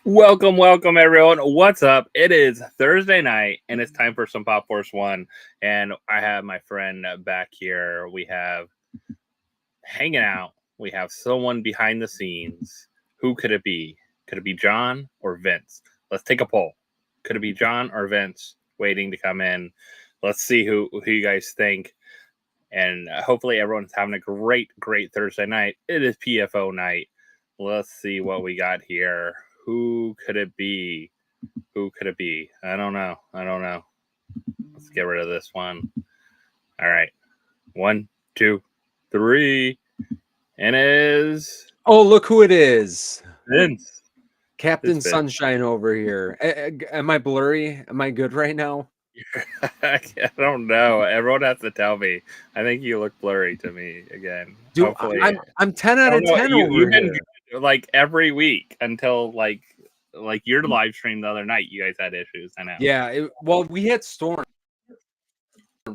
Welcome, everyone. What's up? It is Thursday night, and it's time for some PopFourceOne. And I have my friend back here. We have hanging out. We have someone behind the scenes. Who could it be? Could it be John or Vince? Let's take a poll. Could it be John or Vince waiting to come in? Let's see who you guys think. And hopefully everyone's having a great Thursday night. It is PFO night. Let's see what we got here. Who could it be? Who could it be? I don't know. Let's get rid of this one. All right. 1, 2, 3. And is... Oh, look who it is. Vince. Captain Sunshine over here. Am I blurry? Am I good right now? I don't know. Everyone has to tell me. I think you look blurry to me again. Dude, hopefully. I'm 10 out of 10 over here. Like every week until like your live stream the other night, you guys had issues. I know. Yeah, well, we had storms.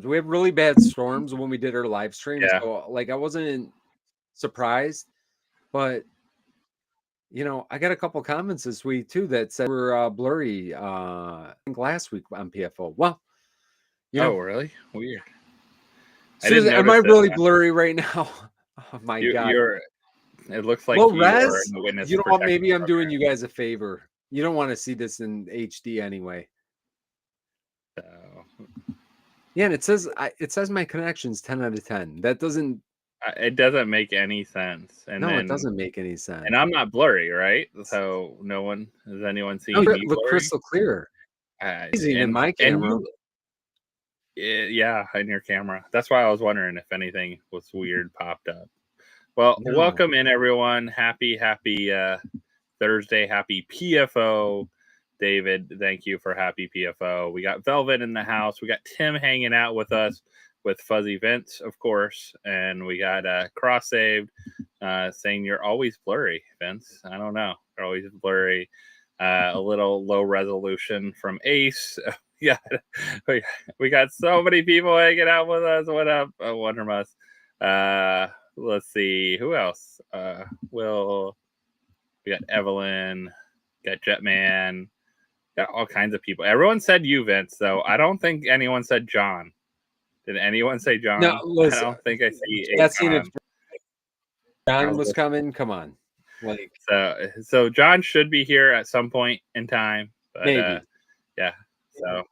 We had really bad storms when we did our live stream. Yeah. So like I wasn't surprised, but you know, I got a couple comments this week too that said we're blurry. I think last week on PFO. Well, you know, really weird. Susan, am I really blurry right now? Oh my God. It looks like well, you Rez, are in the witness. You know what? Maybe I'm doing you guys a favor. You don't want to see this in HD anyway. So. Yeah, and it says my connection's 10 out of 10. That doesn't. It doesn't make any sense. And no, it doesn't make any sense. And I'm not blurry, right? So has anyone seen me look blurry? Crystal clear. Easy in my camera. Yeah, in your camera. That's why I was wondering if anything was weird popped up. Well, welcome in, everyone. Happy Thursday. Happy PFO. David, thank you for happy PFO. We got Velvet in the house. We got Tim hanging out with us with Fuzzy Vince, of course. And we got Cross Saved saying you're always blurry, Vince. I don't know. You're always blurry. A little low resolution from Ace. We got so many people hanging out with us. What up, Wondermus? Let's see who else. We got Evelyn, got Jetman, got all kinds of people. Everyone said you, Vince, though. I don't think anyone said John. Did anyone say John? No, listen, I don't think I see. That's if John was coming. Come on, like so John should be here at some point in time. But, maybe. Yeah. So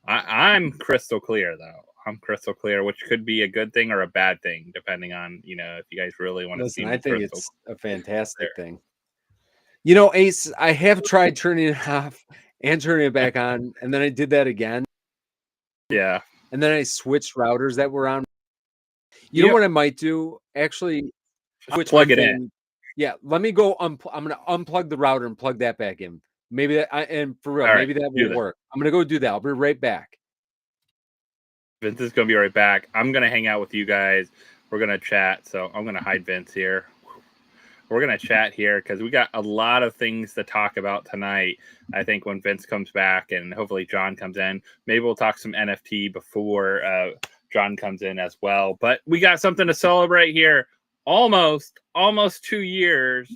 I'm crystal clear, though. I'm crystal clear, which could be a good thing or a bad thing, depending on, if you guys really want to see me. I think it's a fantastic thing. You know, Ace, I have tried turning it off and turning it back on, and then I did that again. Yeah. And then I switched routers that were on. You know what I might do? Actually, plug it in. Yeah, let me go. I'm going to unplug the router and plug that back in. Maybe that, and for real, maybe that will work. I'm going to go do that. I'll be right back. Vince is going to be right back. I'm going to hang out with you guys. We're going to chat. So I'm going to hide Vince here. We're going to chat here because we got a lot of things to talk about tonight. I think when Vince comes back and hopefully John comes in, maybe we'll talk some NFT before John comes in as well. But we got something to celebrate here. Almost 2 years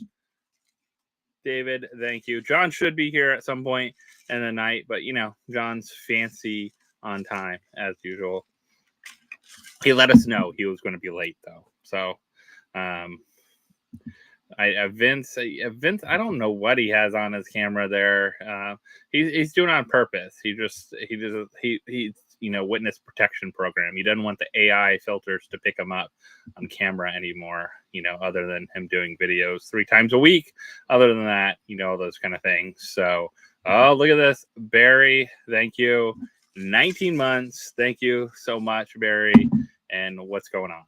David, thank you. John should be here at some point in the night, but you know, John's fancy on time as usual. He let us know he was going to be late though. So, Vince, I don't know what he has on his camera there. He's doing it on purpose. He witness protection program. He doesn't want the AI filters to pick him up on camera anymore. You know, other than him doing videos 3 times a week. Other than that, you know, those kind of things. So, oh, look at this, Barry. Thank you. 19 months. Thank you so much, Barry. And what's going on?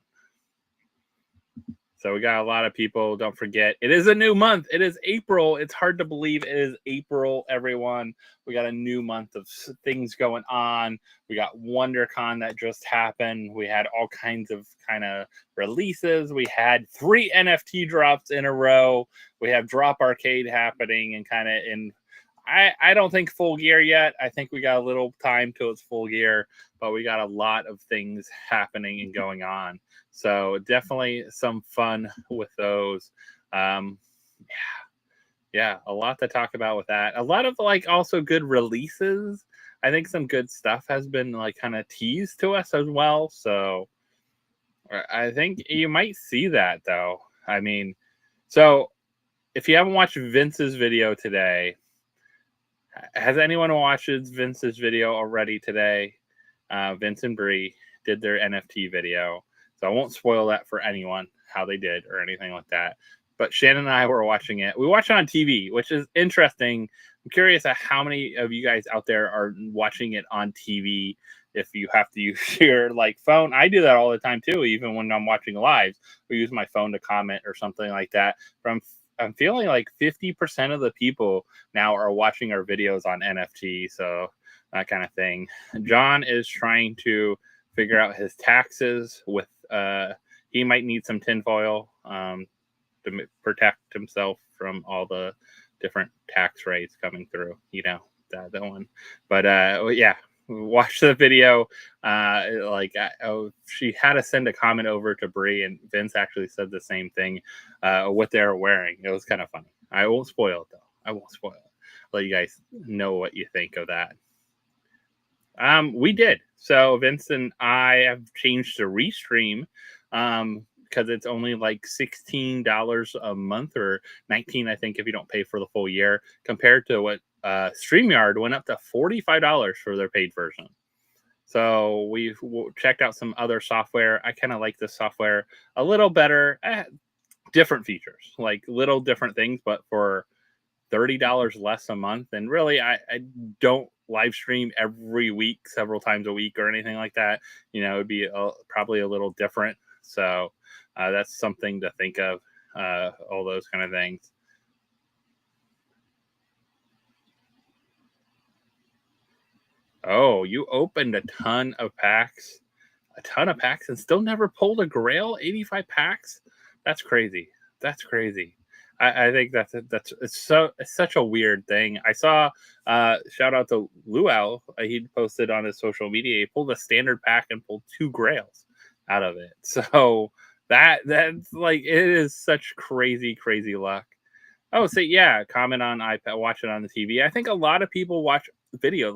So we got a lot of people. Don't forget, it is a new month. It is April. It's hard to believe it is April, everyone. We got a new month of things going on. We got Wondercon that just happened. We had all kinds of releases. We had 3 NFT drops in a row. We have Drop Arcade happening and I don't think full gear yet. I think we got a little time till it's full gear, but we got a lot of things happening and going on. So definitely some fun with those. Yeah, a lot to talk about with that. A lot of also good releases. I think some good stuff has been kind of teased to us as well. So I think you might see that though. I mean, so if you haven't watched Vince's video today, has anyone watched Vince's video already today? Vince and Bree did their NFT video. So I won't spoil that for anyone, how they did or anything like that. But Shannon and I were watching it. We watched it on TV, which is interesting. I'm curious at how many of you guys out there are watching it on TV if you have to use your phone. I do that all the time too, even when I'm watching live. We use my phone to comment or something like that. I'm feeling like 50% of the people now are watching our videos on NFT, so that kind of thing. John is trying to figure out his taxes with he might need some tinfoil to protect himself from all the different tax rates coming through, you know, that one. But yeah, watch the video. She had to send a comment over to Bree, and Vince actually said the same thing, what they're wearing. It was kind of funny. I won't spoil it though. I won't spoil it. Let you guys know what you think of that. We did. So Vince and I have changed to Restream because it's only $16 a month, or $19, I think, if you don't pay for the full year, compared to what StreamYard went up to $45 for their paid version. So we've checked out some other software. I kind of like this software a little better. Different features, little different things, but for $30 less a month. And really, I don't live stream every week, several times a week or anything like that. You know, it'd be probably a little different. So that's something to think of, all those kind of things. Oh, you opened a ton of packs and still never pulled a grail. 85 packs. That's crazy. That's crazy. I think it's such a weird thing. I saw shout out to Luau. He posted on his social media. He pulled a standard pack and pulled 2 grails out of it. So that's it is such crazy luck. Oh, so yeah, comment on iPad, watch it on the TV. I think a lot of people watch videos.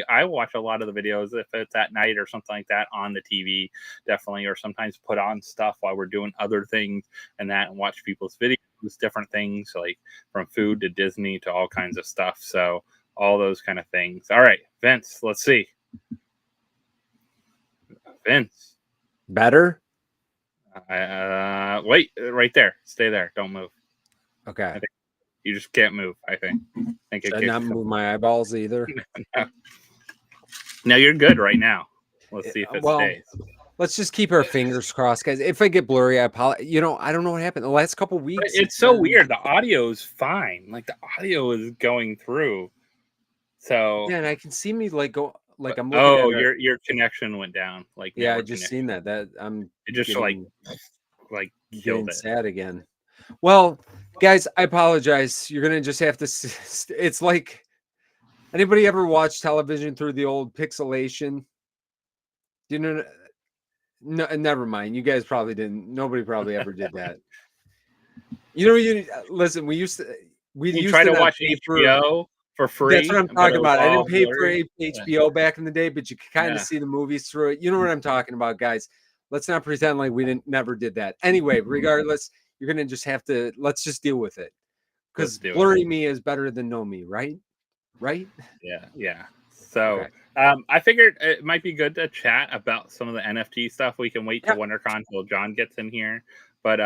I watch a lot of the videos if it's at night or something like that on the TV, definitely, or sometimes put on stuff while we're doing other things and watch people's videos, different things from food to Disney to all kinds of stuff. So all those kind of things. All right, Vince, let's see. Vince. Better? Wait, right there. Stay there. Don't move. Okay. You just can't move, I think. Should I not move my eyeballs either? No, you're good right now. Let's see if it stays. Let's just keep our fingers crossed, guys. If I get blurry, I apologize. You know, I don't know what happened the last couple weeks. It's so weird. The audio is fine. The audio is going through. So yeah, and I can see me go I'm looking at your connection went down. Yeah, I just seen that. It just killed it. Sad again. Well, guys, I apologize. You're gonna just have to. It's like, anybody ever watch television through the old pixelation? You know, no, never mind. You guys probably didn't. Nobody probably ever did that. You know, listen. We used to. we You used try to it on watch paper. HBO for free. That's what I'm but talking it was about. I all didn't pay for blurry. HBO back in the day, but you could kind of Yeah. see the movies through it. You know what I'm talking about, guys. Let's not pretend like we never did that. Anyway, regardless, you're gonna just have to let's just deal with it. Let's Because do it. blurry me is better than no me, right? Right? Yeah. So Okay. I figured it might be good to chat about some of the NFT stuff. We can wait till Wondercon till John gets in here. But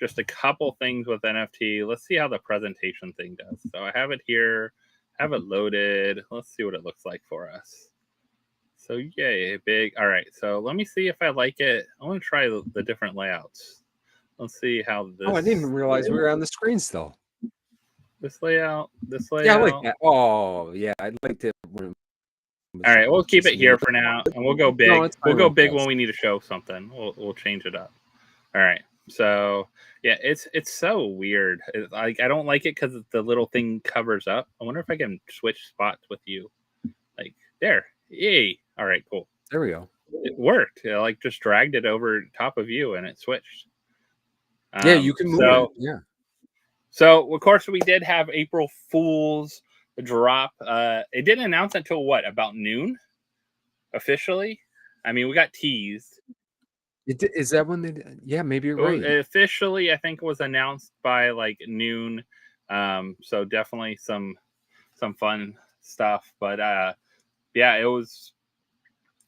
just a couple things with NFT. Let's see how the presentation thing does. So I have it here, have it loaded. Let's see what it looks like for us. So yay, big. All right. So let me see if I like it. I want to try the different layouts. Let's see how this. Oh, I didn't even realize we were on the screen still. This layout. Yeah, I like that. Oh, yeah, I'd like to. All right, we'll keep it here for now, and we'll go big. No, we'll go big when we need to show something. We'll change it up. All right. So yeah, it's so weird. Like I don't like it because the little thing covers up. I wonder if I can switch spots with you. Like there, yay! All right, cool. There we go. It worked. I like just dragged it over top of you, and it switched. Yeah, you can move it. Yeah. So of course we did have April Fool's drop. It didn't announce until what, about noon, officially. I mean, we got teased. Is that when they? Yeah, maybe you're right. Officially, I think it was announced by like noon. So definitely some fun stuff. But yeah, it was.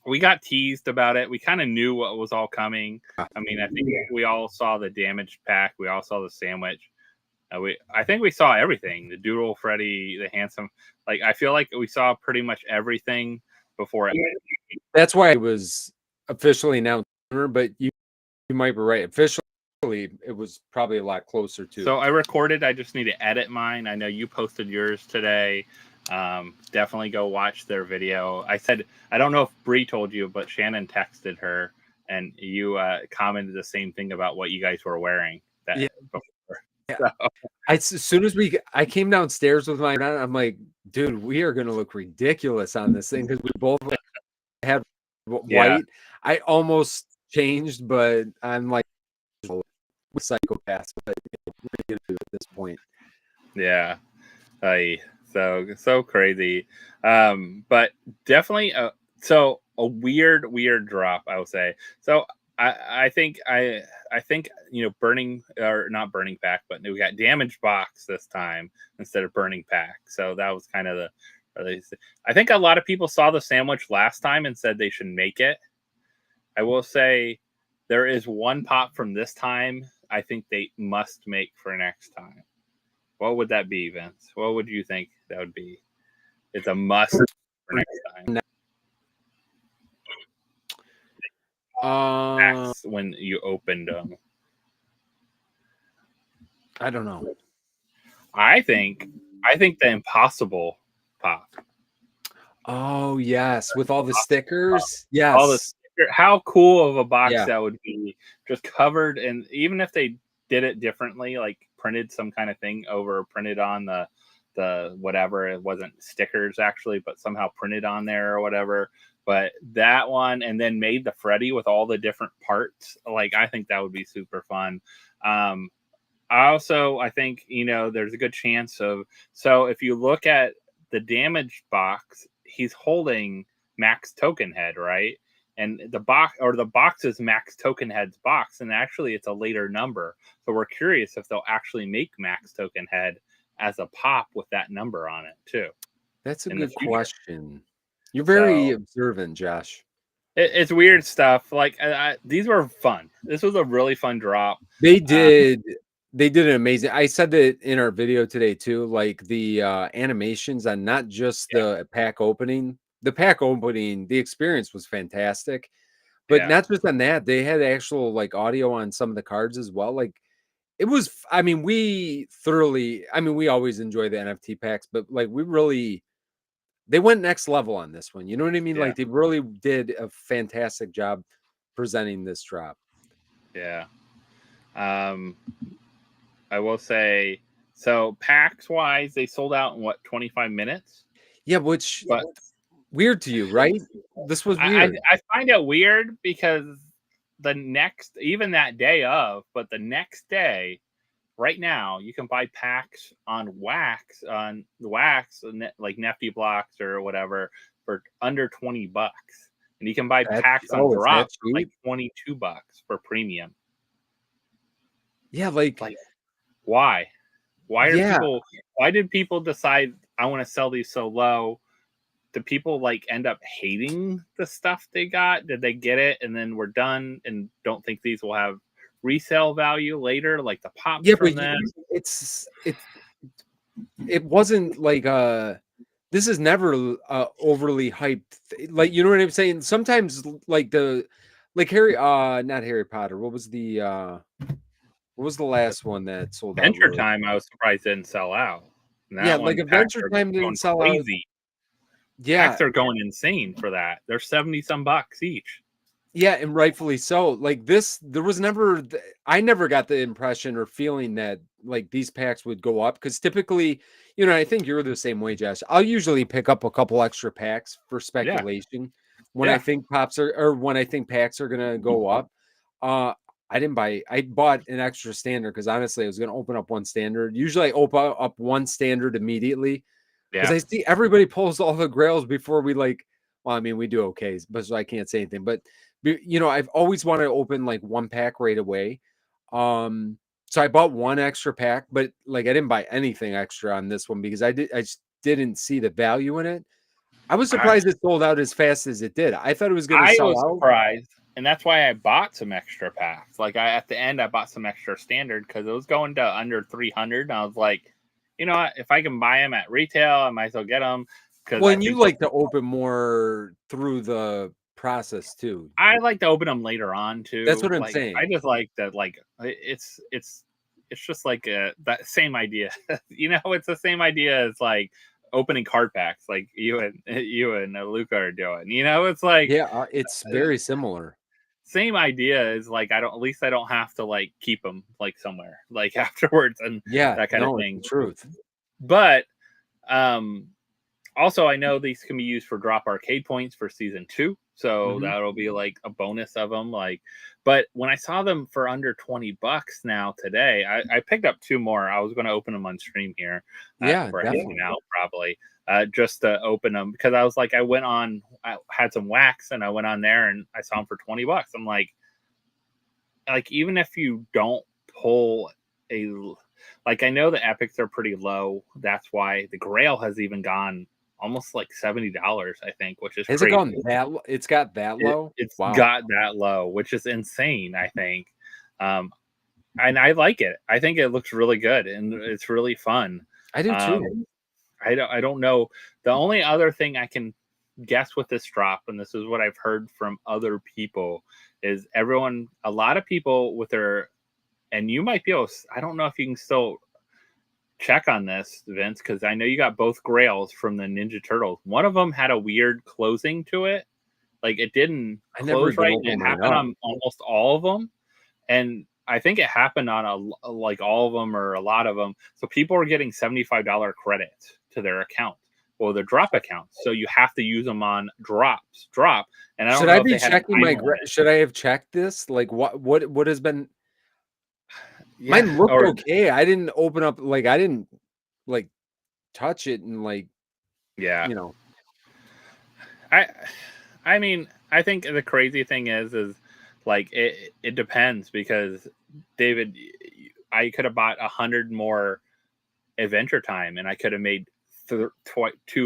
We got teased about it. We kind of knew what was all coming. I mean, I think we all saw the damaged pack. We all saw the sandwich. I think we saw everything. The Doodle Freddy, the handsome. Like I feel like we saw pretty much everything before it. That's why it was officially announced. But you might be right. Officially, it was probably a lot closer to. So I recorded. I just need to edit mine. I know you posted yours today. Definitely go watch their video. I said, I don't know if Bree told you, but Shannon texted her and you commented the same thing about what you guys were wearing before. Yeah. So. As soon as I came downstairs with my, I'm like, dude, we are going to look ridiculous on this thing because we both had white. Yeah. I almost changed, but I'm like psychopath. But at this point, yeah, so crazy. But definitely, so a weird drop, I would say. So I think burning or not burning pack, but we got damaged box this time instead of burning pack. So that was kind of I think a lot of people saw the sandwich last time and said they should make it. I will say there is one pop from this time I think they must make for next time. What would that be, Vince? What would you think that would be? It's a must for next time. That's when you opened them. I don't know. I think the Impossible pop. Oh yes, with all the stickers. Yes. All the stickers. How cool of a box that would be, just covered, and even if they did it differently, like printed some kind of thing over, printed on the whatever, it wasn't stickers actually, but somehow printed on there or whatever. But that one, and then made the Freddy with all the different parts. Like I think that would be super fun. I think there's a good chance of, so if you look at the damaged box, he's holding Max Token Head, right? And the box is Max Token Head's box, and actually it's a later number. So we're curious if they'll actually make Max Token Head as a pop with that number on it too. That's a good question. You're very observant, Josh. It's weird stuff. Like these were fun. This was a really fun drop. They did an amazing. I said that in our video today too. Like the animations on not just the pack opening. The pack opening, the experience was fantastic. But not just on that, they had actual like audio on some of the cards as well. Like it was, I mean, we always enjoy the NFT packs, but like they went next level on this one. You know what I mean? Like they really did a fantastic job presenting this drop. Yeah. I will say, so packs wise, they sold out in 25 minutes? Yeah, which weird to you, right? This was weird. I find it weird because even that day of, but the next day, right now you can buy packs on wax, like Nifty blocks or whatever, for under $20, and you can buy packs on drop for like $22 for premium. Yeah, like why why did people decide I want to sell these so low? Do people like end up hating the stuff they got? Did they get it and then we're done and don't think these will have resale value later, like the pops from them? It wasn't like this is never overly hyped. Like, you know what I'm saying? Sometimes like Harry, not Harry Potter. What was the last one that sold out? Adventure Time, I was surprised didn't sell out. Yeah, like Adventure Time didn't sell out. Yeah, packs are going insane for that. They're 70 some bucks each. Yeah, and rightfully so. Like there was never, I never got the impression or feeling that like these packs would go up, because typically, you know, I think you're the same way, Josh. I'll usually pick up a couple extra packs for speculation when I think packs are gonna go up. I bought an extra standard because honestly I was gonna open up one standard. Usually I open up one standard immediately because I see everybody pulls all the grails before we like. Well, I mean, we do okay, but so I can't say anything. But you know, I've always wanted to open like one pack right away. So I bought one extra pack, but like I didn't buy anything extra on this one because I just didn't see the value in it. I was surprised it sold out as fast as it did. I thought it was going to sell out. I was surprised, and that's why I bought some extra packs. Like at the end, I bought some extra standard because it was going to under 300, and I was like, you know what? If I can buy them at retail, I might as well get them. Well, and you like to open more through the process too. I like to open them later on too. That's what I'm saying. I just like that. Like it's just like that same idea. You know, it's the same idea as like opening card packs, like you and Luca are doing. You know, it's like it's very similar. Same idea is like at least I don't have to like keep them like somewhere like afterwards and that kind of thing. Truth, but also, I know these can be used for drop arcade points for season 2, so that'll be like a bonus of them. Like, but when I saw them for under $20 now today, I picked up 2 more. I was going to open them on stream here, for hanging out probably, just to open them because I was like, I had some wax and I went on there and I saw them for $20. I'm like even if you don't pull like I know the epics are pretty low. That's why the Grail has even gone almost like $70, I think, which is crazy. It gone that? It's got that low. It's got that low, which is insane. I think, and I like it. I think it looks really good and it's really fun. I do too. I don't know. The only other thing I can guess with this drop, and this is what I've heard from other people, is a lot of people with their, and you might be able. I don't know if you can still check on this, Vince, because I know you got both Grails from the Ninja Turtles. One of them had a weird closing to it, like it didn't close right. It happened on almost all of them, and I think it happened on like all of them or a lot of them. So people are getting $75 credit to their account or their drop accounts. So you have to use them on drop. And I don't know I be checking my? Should I have checked this? Like what has been? Mine looked okay. I didn't open up, like I didn't like touch it and like, you know. I mean, I think the crazy thing is like it depends because David, I could have bought 100 more Adventure Time and I could have made 2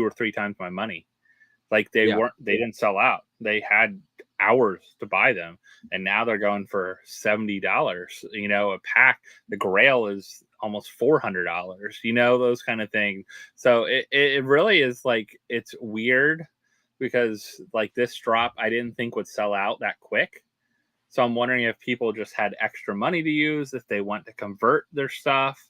or 3 times my money. Like they didn't sell out. They had hours to buy them, and now they're going for $70. You know, a pack. The Grail is almost $400. You know, those kind of things. So it really is like, it's weird because like this drop, I didn't think would sell out that quick. So I'm wondering if people just had extra money to use, if they want to convert their stuff.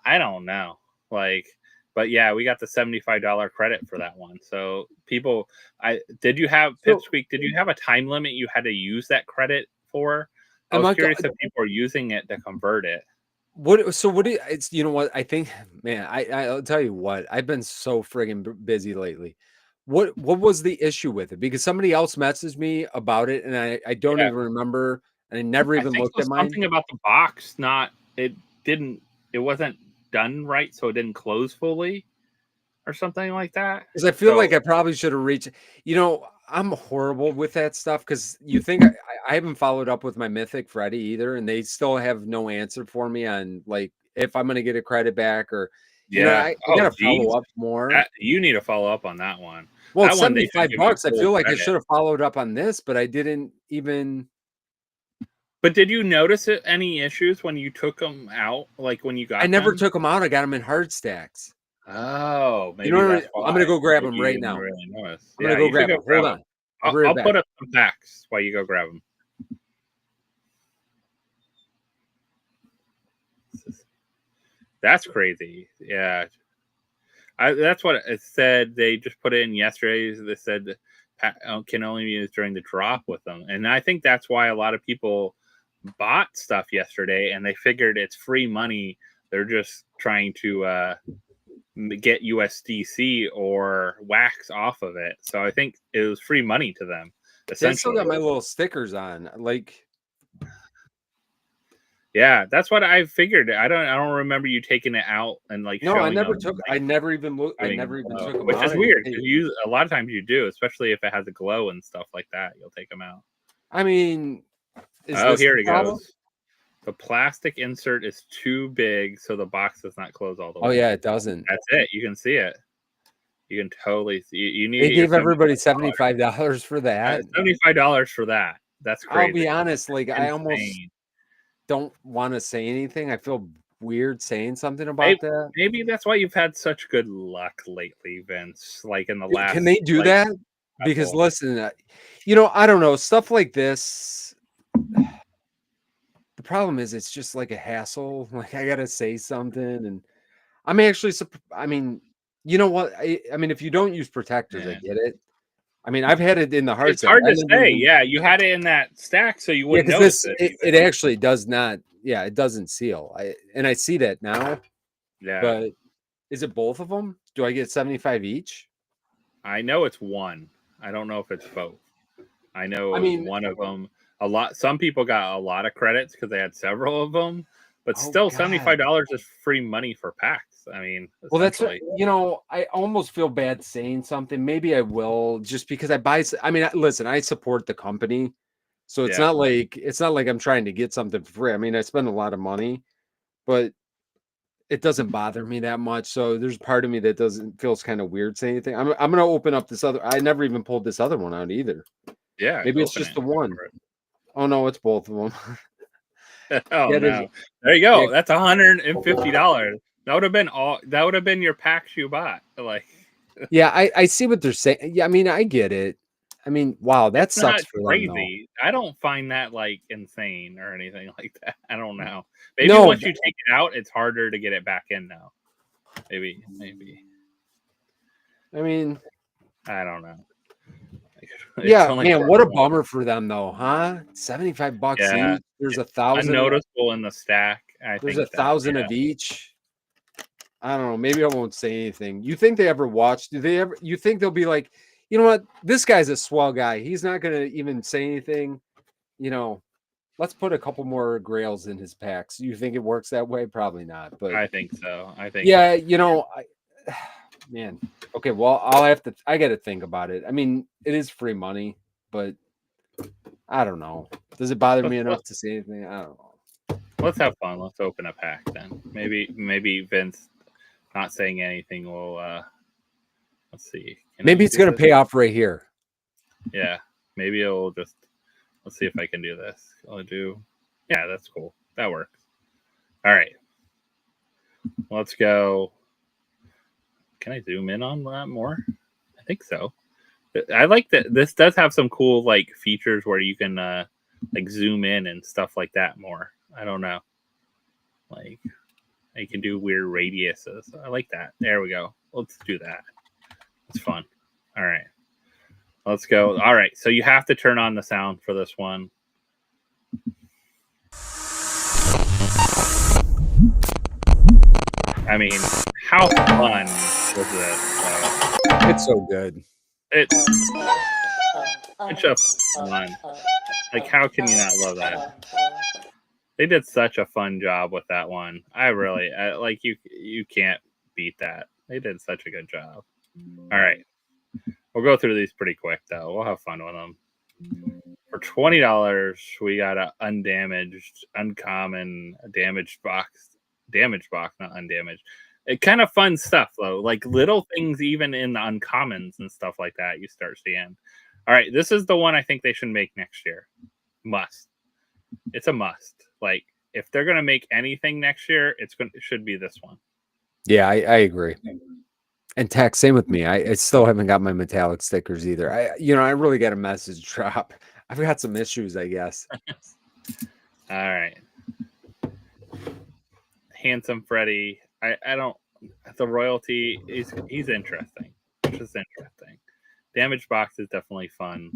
I don't know. Like. But yeah, we got the $75 credit for that one. So people, did you have Pipsqueak? Did you have a time limit you had to use that credit for? I was curious if people are using it to convert it. It's, you know what? I think, man, I'll tell you what, I've been so friggin' busy lately. What was the issue with it? Because somebody else messaged me about it and I don't even remember. And I never even looked at mine. Something about the box, it didn't it wasn't done right, so it didn't close fully or something like that. Because I feel like I probably should have reached. I'm horrible with that stuff because you think I haven't followed up with my Mythic Freddy either, and they still have no answer for me on like if I'm going to get a credit back or I got to follow up more. You need to follow up on that one. Well, that it's $75. I feel like I should have followed up on this, but I didn't even. But did you notice any issues when you took them out? Like when you got I never took them out. I got them in hard stacks. Oh, maybe I'm going to go grab them right now. Really I'm going to go grab them. Hold on. I'll put up some packs while you go grab them. That's crazy. Yeah. That's what it said. They just put it in yesterday. They said can only be used during the drop with them. And I think that's why a lot of people bought stuff yesterday and they figured it's free money. They're just trying to get USDC or wax off of it. So I think it was free money to them. Essentially. I still got my little stickers on. Yeah, that's what I figured. I don't remember you taking it out and like. No, I never took. I never even looked. I never even took them which out. Which is weird because a lot of times you do, especially if it has a glow and stuff like that. You'll take them out. I mean, here it goes. The plastic insert is too big, so the box does not close all the way. Oh yeah, it doesn't. That's it. You can see it. You can totally see. You need. They gave everybody $75 for that. $75 for that. That's crazy. I'll be honest. Like I almost don't want to say anything. I feel weird saying something about that. Maybe that's why you've had such good luck lately, Vince. Like in the last. Can they do that? Because listen, I don't know, stuff like this. The problem is it's just like a hassle. Like I gotta say something, and I'm actually. I mean, you know what? I mean, if you don't use protectors, I get it. I mean, I've had it in the hard. It's hard to say. Yeah, you had it in that stack, so you wouldn't notice it. It actually does not. Yeah, it doesn't seal. I see that now. Yeah. But is it both of them? Do I get 75 each? I know it's one. I don't know if it's both. I know one of them. Some people got a lot of credits because they had several of them, but still $75 is free money for packs. I mean, well, that's I almost feel bad saying something. Maybe I will just because I buy. I mean, listen, I support the company, so it's not like I'm trying to get something for free. I mean, I spend a lot of money, but it doesn't bother me that much. So there's part of me that feels kind of weird saying anything. I'm gonna open up this other. I never even pulled this other one out either. Yeah, maybe it's just the one. Oh no, it's both of them. Oh no! There you go. That's $150. That would have been your packs you bought. Like, yeah, I see what they're saying. Yeah, I mean, I get it. I mean, wow, that sucks for crazy. Them, I don't find that like insane or anything like that. I don't know. Maybe once you take it out, it's harder to get it back in now. Maybe. I mean, I don't know. Yeah, man, what a bummer for them though, huh? $75 each. There's 1,000 unnoticeable in the stack. There's 1,000 of each. I don't know. Maybe I won't say anything. You think they ever watch? Do they ever? You think they'll be like, you know what? This guy's a swell guy. He's not gonna even say anything. Let's put a couple more grails in his packs. You think it works that way? Probably not. But I think so. Yeah, man. Okay, well, I got to think about it. I mean, it is free money, but I don't know. Does it bother me enough to say anything? I don't know. Let's have fun. Let's open a pack then. Maybe Vince not saying anything will let's see. Maybe it's going to pay off right here. Yeah. Maybe it'll just let's see if I can do this. Yeah, that's cool. That works. All right. Let's go. Can I zoom in on that more? I think so. I like that this does have some cool like features where you can like zoom in and stuff like that more. I don't know. Like you can do weird radiuses. I like that. There we go. Let's do that. It's fun. All right. Let's go. All right. So you have to turn on the sound for this one. I mean, how fun was this? It's so good. It's just fun. Like, how can you not love that? They did such a fun job with that one. I really like you can't beat that. They did such a good job. All right. We'll go through these pretty quick though. We'll have fun with them. For $20, we got a undamaged, uncommon, damaged box, not undamaged. It kind of fun stuff though, like little things even in the uncommons and stuff like that. You start seeing. All right, this is the one I think they should make next year. Must. It's a must. Like if they're gonna make anything next year, it should be this one. Yeah, I agree. And tech, same with me. I still haven't got my metallic stickers either. I really got a message drop. I've got some issues, I guess. All right. Handsome Freddy. I don't. The royalty he's interesting. It's just interesting. Damaged box is definitely fun.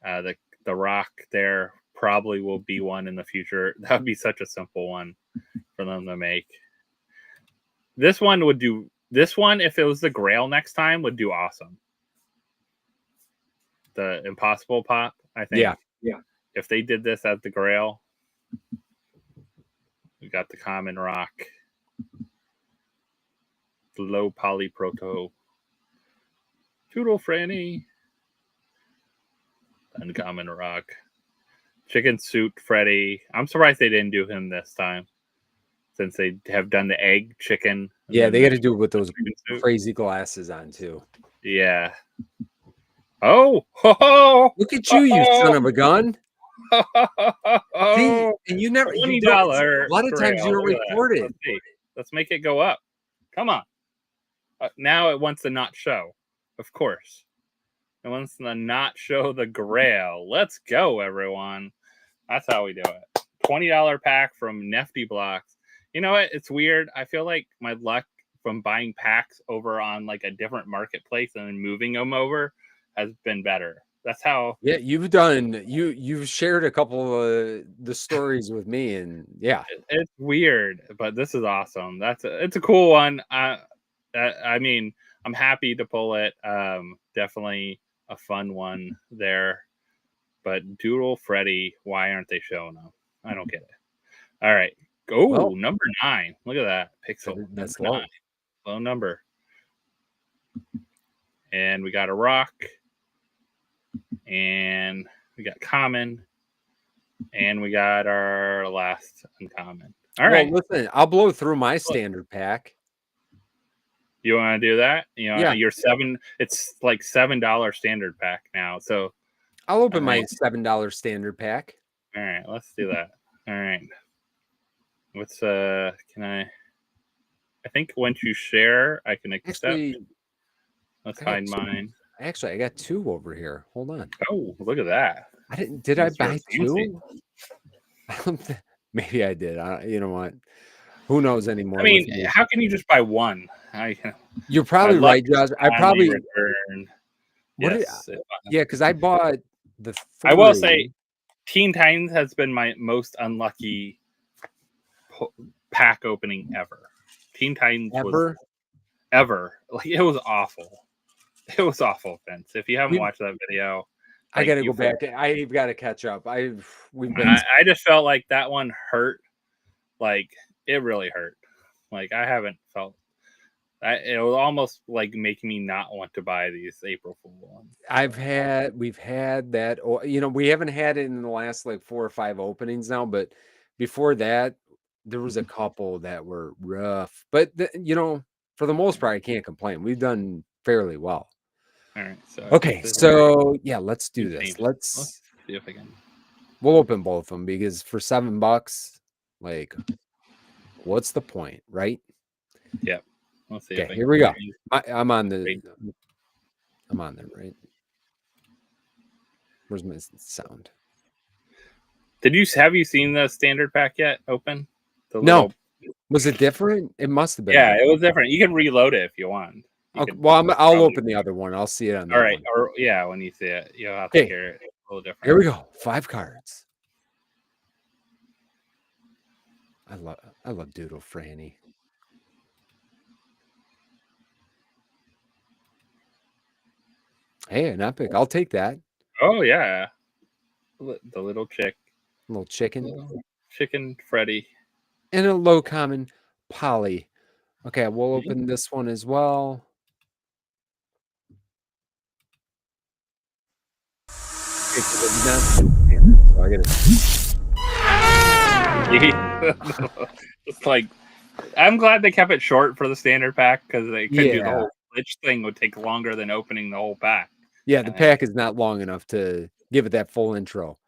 The rock there probably will be one in the future. That would be such a simple one for them to make. This one would do. This one, if it was the Grail next time, would do awesome. The Impossible Pop, I think. Yeah. If they did this at the Grail, we got the common rock, the low poly proto, Toodle Franny, uncommon rock, chicken suit Freddy. I'm surprised they didn't do him this time, since they have done the egg chicken. Yeah, they got to do it with those crazy glasses on too. Yeah. Oh, ho, ho. Look at you, you son of a gun. See, and you never. $20. A lot of times you don't record it. Let's make it go up. Come on. Now it wants to not show, of course. It wants to not show the Grail. Let's go, everyone. That's how we do it. $20 pack from Nifty Blocks. You know what? It's weird. I feel like my luck from buying packs over on like a different marketplace and then moving them over has been better. That's how. Yeah, you've shared a couple of the stories with me, and yeah, it's weird, but this is awesome. It's a cool one. I mean, I'm happy to pull it. Definitely a fun one there. But Doodle Freddy, why aren't they showing them? I don't get it. All right. Oh, number 9. Look at that. Pixel. That's low. Low number. And we got a rock. And we got common. And we got our last uncommon. All right. Listen, I'll blow through my standard pack. You want to do that? Yeah. Your it's like $7 standard pack now. So I'll open my $7 standard pack. All right, let's do that. All right. What's can I think once you share, I can accept. Actually, let's find mine. Actually, I got 2 over here. Hold on. Oh, look at that. Did I buy 2? Maybe I did. You know what? Who knows anymore? I mean, how can you just buy one? You're probably right, Josh. I probably returned. Yes. Yeah, because I bought the 3. I will say Teen Titans has been my most unlucky pack opening ever. Teen Titans was ever. Like it was awful. It was awful, Vince. If you haven't watched that video, I got to go back. I've got to catch up. I just felt like that one hurt. Like it really hurt. Like I haven't felt. It was almost like making me not want to buy these April Fool ones. We've had that. We haven't had it in the last like 4 or 5 openings now, but before that, there was a couple that were rough. But for the most part, I can't complain. We've done fairly well. All right. So yeah, let's do this. Let's see if I can. We'll open both of them because for $7, like, what's the point, right? Yep. Let's see. Okay, here we go. I'm on there, right? Where's my sound? Have you seen the standard pack yet? Open? No. Was it different? It must have been. Yeah, it was different. You can reload it if you want. I'll open the other one. I'll see it on that. All right. One. Or yeah, when you see it, you'll have to hear it. It's a little different. Here we go. 5 cards. I love Doodle Franny. Hey, an epic. I'll take that. Oh yeah. The little chick. Little chicken. Chicken Freddy. And a low common Polly. Okay, we'll open this one as well. Okay, so I gotta. It's like, I'm glad they kept it short for the standard pack because they couldn't do the whole glitch thing. Would take longer than opening the whole pack. Yeah, the pack is not long enough to give it that full intro.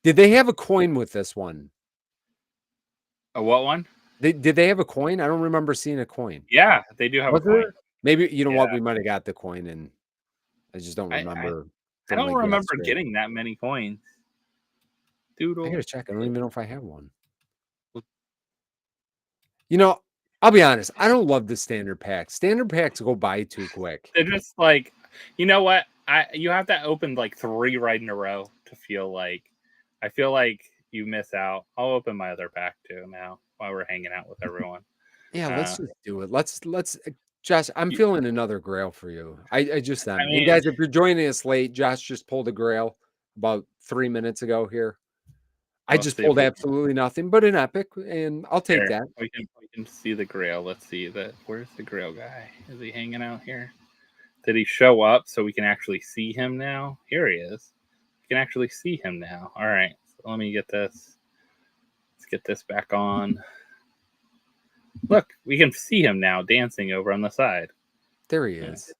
Did they have a coin with this one? A what one? Did they have a coin? I don't remember seeing a coin. Yeah, they do have a coin. Maybe, you know what, we might have got the coin and I just don't remember. I don't remember getting that many coins. Doodle. I gotta check. I don't even know if I have one. You know, I'll be honest. I don't love the standard packs. Standard packs go by too quick. They're just like, you know what? You have to open like 3 right in a row to feel like. I feel like you miss out. I'll open my other pack too now while we're hanging out with everyone. Yeah, let's just do it. Let's Josh, I'm feeling another grail for you. I just am. And guys, if you're joining us late, Josh just pulled a grail about 3 minutes ago here. I just pulled absolutely nothing but an epic, and I'll take that. We can see the grail. Let's see that. Where's the grail guy? Is he hanging out here? Did he show up so we can actually see him now? Here he is. We can actually see him now. All right. So let me get this. Let's get this back on. Look, we can see him now dancing over on the side. There he is.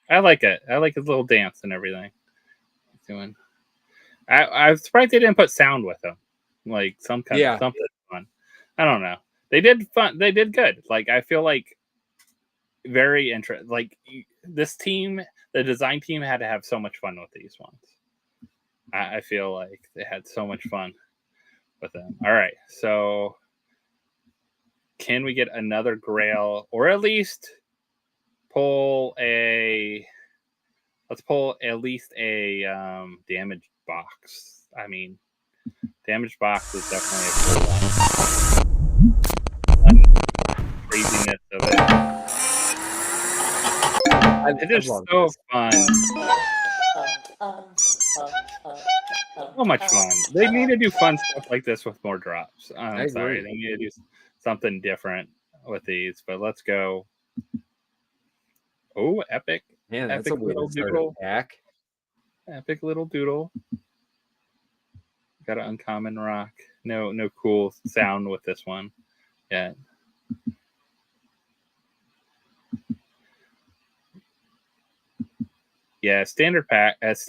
I like it. I like his little dance and everything he's doing. I was surprised they didn't put sound with him, like some kind of something fun. I don't know. They did fun. They did good. Like I feel like very interesting. Like this team, the design team had to have so much fun with these ones. I feel like they had so much fun with them. All right, so can we get another grail, or at least pull a? Let's pull at least a damage box. I mean, damage box is definitely a cool one. Craziness of it. It's just so fun. So much fun. They need to do fun stuff like this with more drops. I'm sorry. They need to do something different with these, but let's go. Oh, epic. Yeah, that's epic a little doodle pack. Epic little doodle. Got an uncommon rock. No cool sound with this one yet. Yeah, standard pack is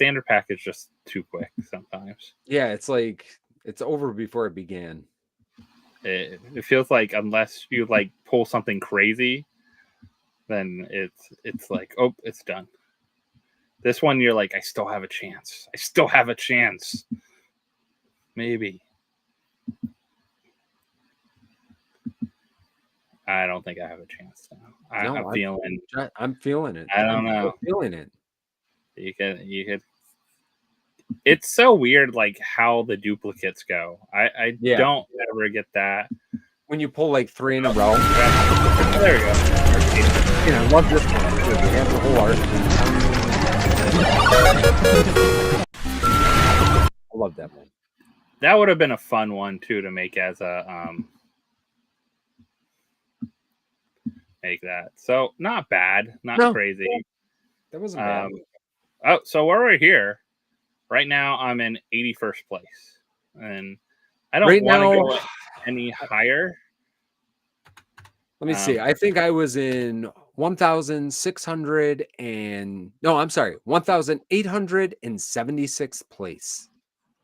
just too quick sometimes. Yeah, it's like it's over before it began. It feels like unless you like pull something crazy, then it's like, oh, it's done. This one, you're like, I still have a chance. I still have a chance. Maybe. I don't think I have a chance now. I'm feeling it. I don't know. I'm feeling it. You could. It's so weird, like how the duplicates go. I don't ever get that. When you pull like 3 in a row. There we go. And I love this one because we have the whole art. I love that one. That would have been a fun one too to make as a make that. So not bad, not crazy. That wasn't bad. Oh, so where we're here right now, I'm in 81st place, and I don't want to go any higher. Let me see. I think I was in 1,876th place.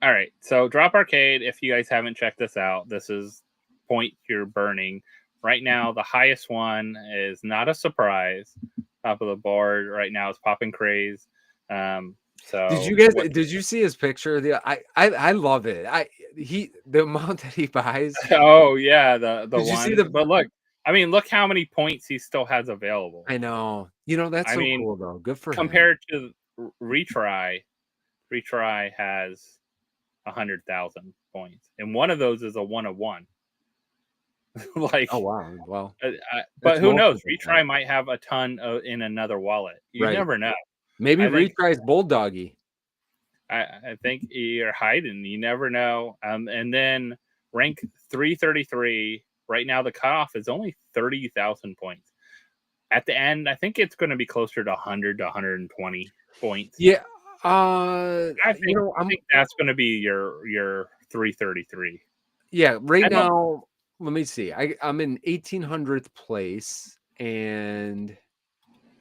All right. So Drop Arcade, if you guys haven't checked this out, this is point you're burning. Right now, the highest one is not a surprise. Top of the board right now is Poppin Craze. So did you see his picture? I love it. The amount that he buys. Oh yeah, the did you see but look, I mean, look how many points he still has available. I know. You know, that's cool though. Good for him. Compared to Retry has 100,000 points, and one of those is a 1 of 1. Like, oh wow, well, but who knows? Retry might have a ton in another wallet. You never know. Maybe Retry's bulldoggy. I think you're hiding. You never know. And then rank 333. Right now, the cutoff is only 30,000 points. At the end, I think it's going to be closer to 100 to 120 points. Yeah. I think that's going to be your 333. Yeah. Right now, let me see. I'm in 1800th place, and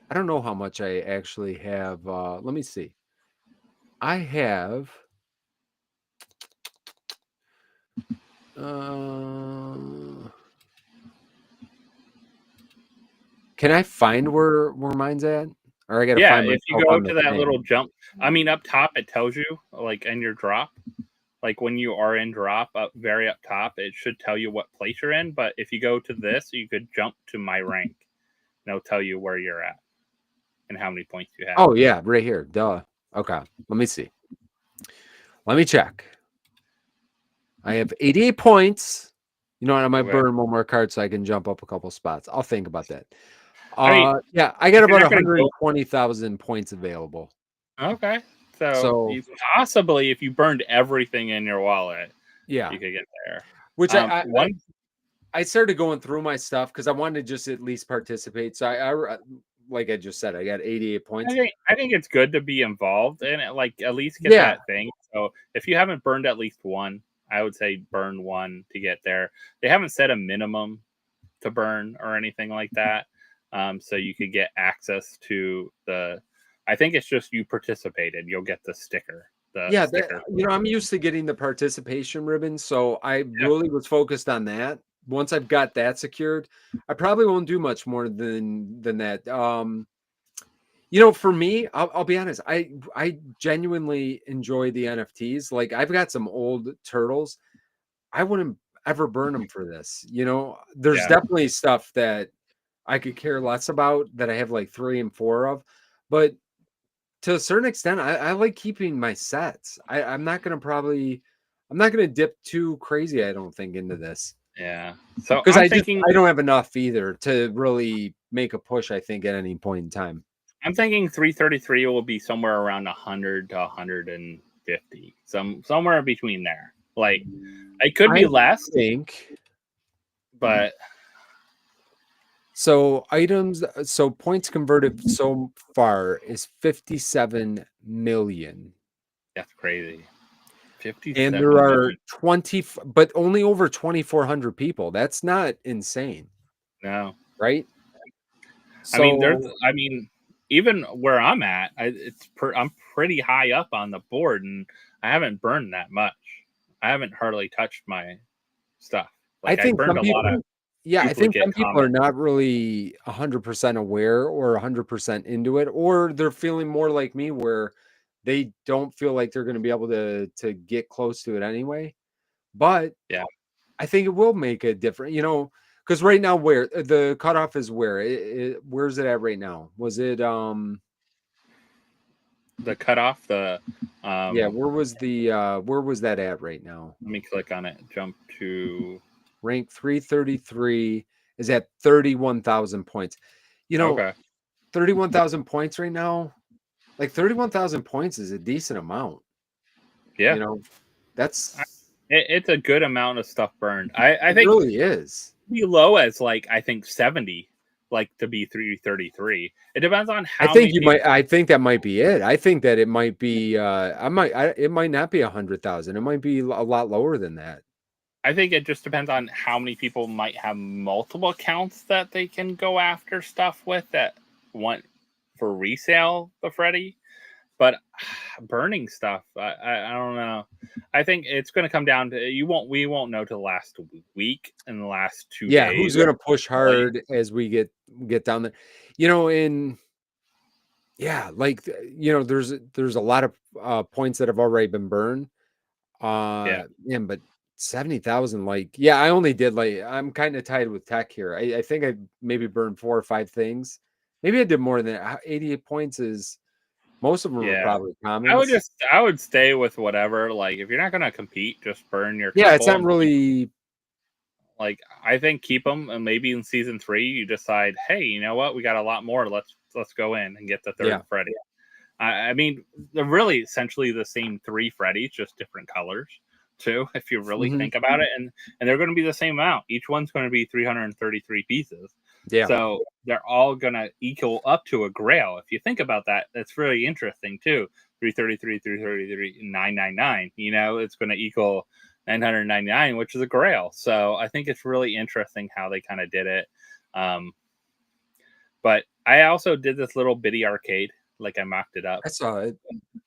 I don't know how much I actually have. Let me see. I have. Can I find where mine's at? Or I gotta find myself if you go on to the that thing. little jump, I mean, up top it tells you, like in your drop, like when you are in drop, very up top, it should tell you what place you're in. But if you go to this, you could jump to my rank, and it'll tell you where you're at and how many points you have. Oh yeah, right here. Duh. Okay, let me see. Let me check. I have 88 points. You know what? I might burn one more card so I can jump up a couple spots. I'll think about that. Yeah, I got about 120,000 points available. Okay, so you possibly, if you burned everything in your wallet, yeah, you could get there. Which I started going through my stuff because I wanted to just at least participate. So I like I just said, I got 88 points. I think it's good to be involved in it, like at least get that thing. So if you haven't burned at least one, I would say burn one to get there. They haven't set a minimum to burn or anything like that. So you could get access to the, I think it's just you participated, you'll get the sticker. I'm used to getting the participation ribbon. So I really was focused on that. Once I've got that secured, I probably won't do much more than that. For me, I'll be honest, I genuinely enjoy the NFTs. Like I've got some old turtles. I wouldn't ever burn them for this. There's definitely stuff that I could care less about that I have like 3 and 4 of, but to a certain extent, I like keeping my sets. I'm not gonna dip too crazy, I don't think, into this. Yeah. So because I don't have enough either to really make a push, I think, at any point in time. I'm thinking 333 will be somewhere around 100 to 150. Somewhere between there. Like it could be less. But so points converted so far is 57 million. That's crazy. 57 and there are 20, but only over 2,400 people. That's not insane. No. Right? So, I mean, even where I'm at, I'm pretty high up on the board, and I haven't burned that much. I haven't hardly touched my stuff. Like, I think I burned a lot of. Yeah, I think some people are not really 100% aware or 100% into it, or they're feeling more like me where they don't feel like they're going to be able to get close to it anyway. But yeah, I think it will make a difference, because right now where the cutoff is where's it at right now? Was it the cutoff? Where was that at right now? Let me click on it. Jump to rank 333 is at 31,000 points. 31,000 points right now. Like 31,000 points is a decent amount. Yeah. It's a good amount of stuff burned. I think it really is. Be low as I think 70, to be 333. It depends on how. I think that might be it. I think that it might be. It might not be 100,000. It might be a lot lower than that. I think it just depends on how many people might have multiple accounts that they can go after stuff with that want for resale the Freddy. But burning stuff, I don't know. I think it's going to come down to we won't know till the last week and the last 2 days. Yeah, who's going to push hard as we get down there? There's a lot of points that have already been burned. But 70,000, I only did I'm kind of tied with tech here. I think I maybe burned 4 or 5 things. Maybe I did more than that. 88 points is. Most of them are probably comments. I would stay with whatever. If you're not going to compete, just burn your. Yeah, it's not really. I think keep them, and maybe in season 3 you decide, hey, you know what, we got a lot more. Let's go in and get the 3rd Freddy. I mean, they're really essentially the same 3 Freddys, just different colors. too, if you really think about it. And they're going to be the same amount. Each one's going to be 333 pieces. Yeah. So they're all going to equal up to a grail. If you think about that, that's really interesting too. 333, 333, 999. You know, it's going to equal 999, which is a grail. So I think it's really interesting how they kind of did it. But I also did this little bitty arcade. Like I mocked it up. I saw it.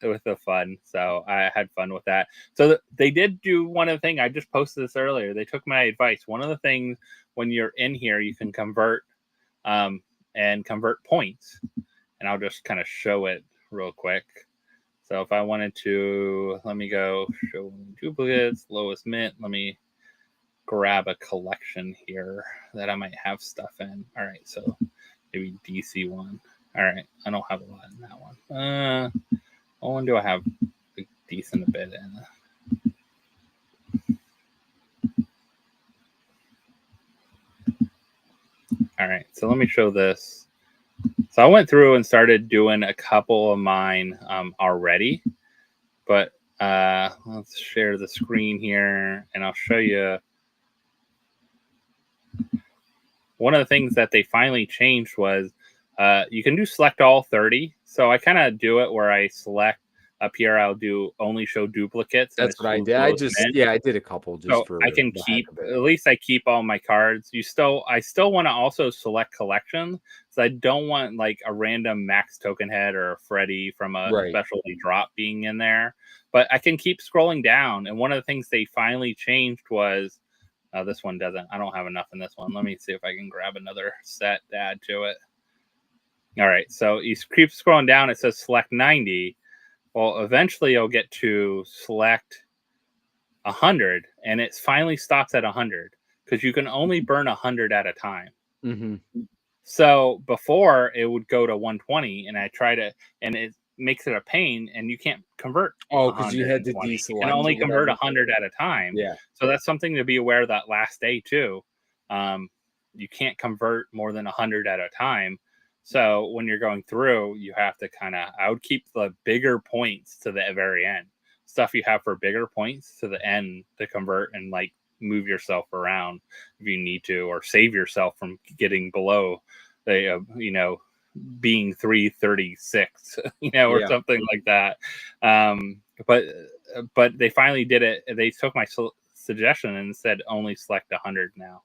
With the fun. So I had fun with that. So they did do one of the things. I just posted this earlier. They took my advice. One of the things when you're in here, you can convert and convert points. And I'll just kind of show it real quick. So if I wanted to, let me go show duplicates, lowest mint. Let me grab a collection here that I might have stuff in. All right, so maybe DC one. All right, I don't have a lot in that one. What one do I have a decent bit in? All right, so let me show this. So I went through and started doing a couple of mine already, but let's share the screen here and I'll show you. One of the things that they finally changed was you can do select all 30. So I kind of do it where I select up here. I'll do only show duplicates. That's what I did. I did a couple just so for. I can keep at least I keep all my cards. I still want to also select collections. So I don't want like a random Max Token Head or a Freddy from a specialty drop being in there. But I can keep scrolling down. And one of the things they finally changed was this one doesn't. I don't have enough in this one. Let me see if I can grab another set to add to it. All right, so you keep scrolling down. It says select 90. Well, eventually you'll get to select 100, and it finally stops at 100 because you can only burn 100 at a time. So before it would go to 120, and I try to, and it makes it a pain, and you can't convert. Oh, because you had to deselect. You can only convert 100 at a time. Yeah. So that's something to be aware of that last day too. You can't convert more than 100 at a time. So when you're going through, you have to I would keep the bigger points to the very end. Stuff you have for bigger points to the end to convert and like move yourself around if you need to, or save yourself from getting below the, being 336, or something like that. But they finally did it. They took my suggestion and said only select 100 now.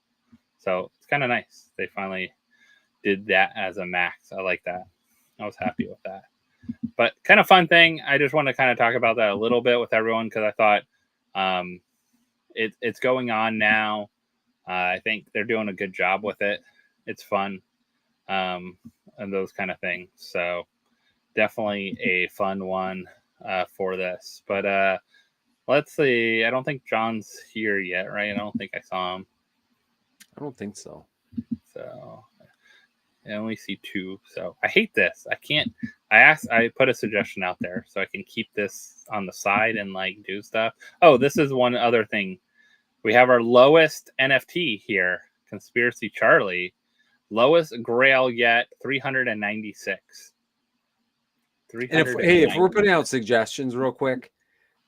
So it's kind of nice. They finally did that as a max. I like that. I was happy with that. But kind of fun thing. I just want to kind of talk about that a little bit with everyone because I thought it's going on now. I think they're doing a good job with it. It's fun and those kind of things. So definitely a fun one for this. But let's see. I don't think John's here yet, right? I don't think I saw him. I don't think so. So I only see 2. So I hate this. I can't. I put a suggestion out there so I can keep this on the side and like do stuff. Oh, this is one other thing. We have our lowest NFT here, Conspiracy Charlie. Lowest grail yet, 396. And if we're putting out suggestions real quick,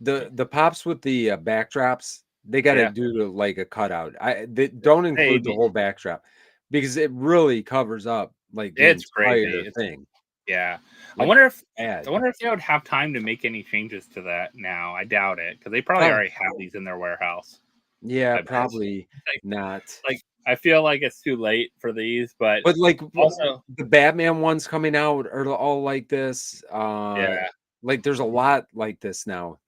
the pops with the backdrops, they got to do like a cutout. They don't include the whole backdrop because it really covers up like the entire thing. Yeah, like, I wonder if they would have time to make any changes to that now. I doubt it because they probably already have these in their warehouse. Yeah, probably not. Like I feel like it's too late for these, but like also the Batman ones coming out are all like this. Like there's a lot like this now.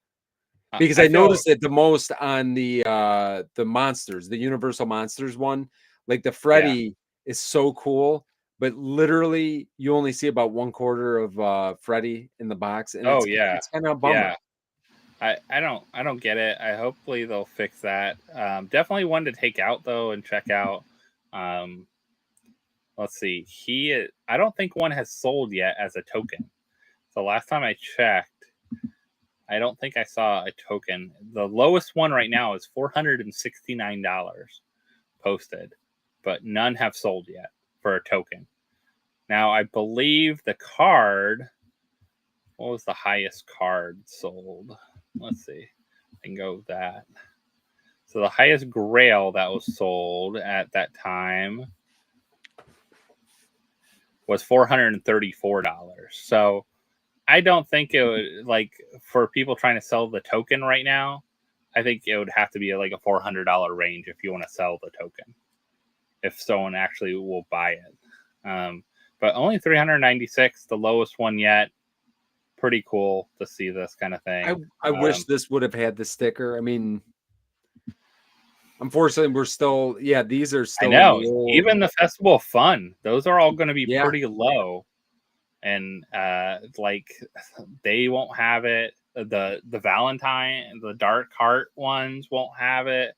Because I noticed it the most on the monsters, the Universal Monsters one. Like the Freddy is so cool, but literally you only see about 1/4 of Freddy in the box. And it's kind of a bummer. Yeah. I don't get it. Hopefully they'll fix that. Definitely one to take out though and check out. Let's see. I don't think one has sold yet as a token. So last time I checked, I don't think I saw a token. The lowest one right now is $469 posted, but none have sold yet for a token. Now I believe the card. What was the highest card sold? Let's see. and go with that. So the highest grail that was sold at that time was $434. So I don't think it would, like, for people trying to sell the token right now, I think it would have to be like a $400 range if you want to sell the token, if someone actually will buy it. But only 396, the lowest one yet. Pretty cool to see this kind of thing. I wish this would have had the sticker. I mean, unfortunately, we're still, these are still. I know. Even the Festival of Fun, those are all going to be pretty low. And like, they won't have it. The Valentine, the Dark Heart ones won't have it.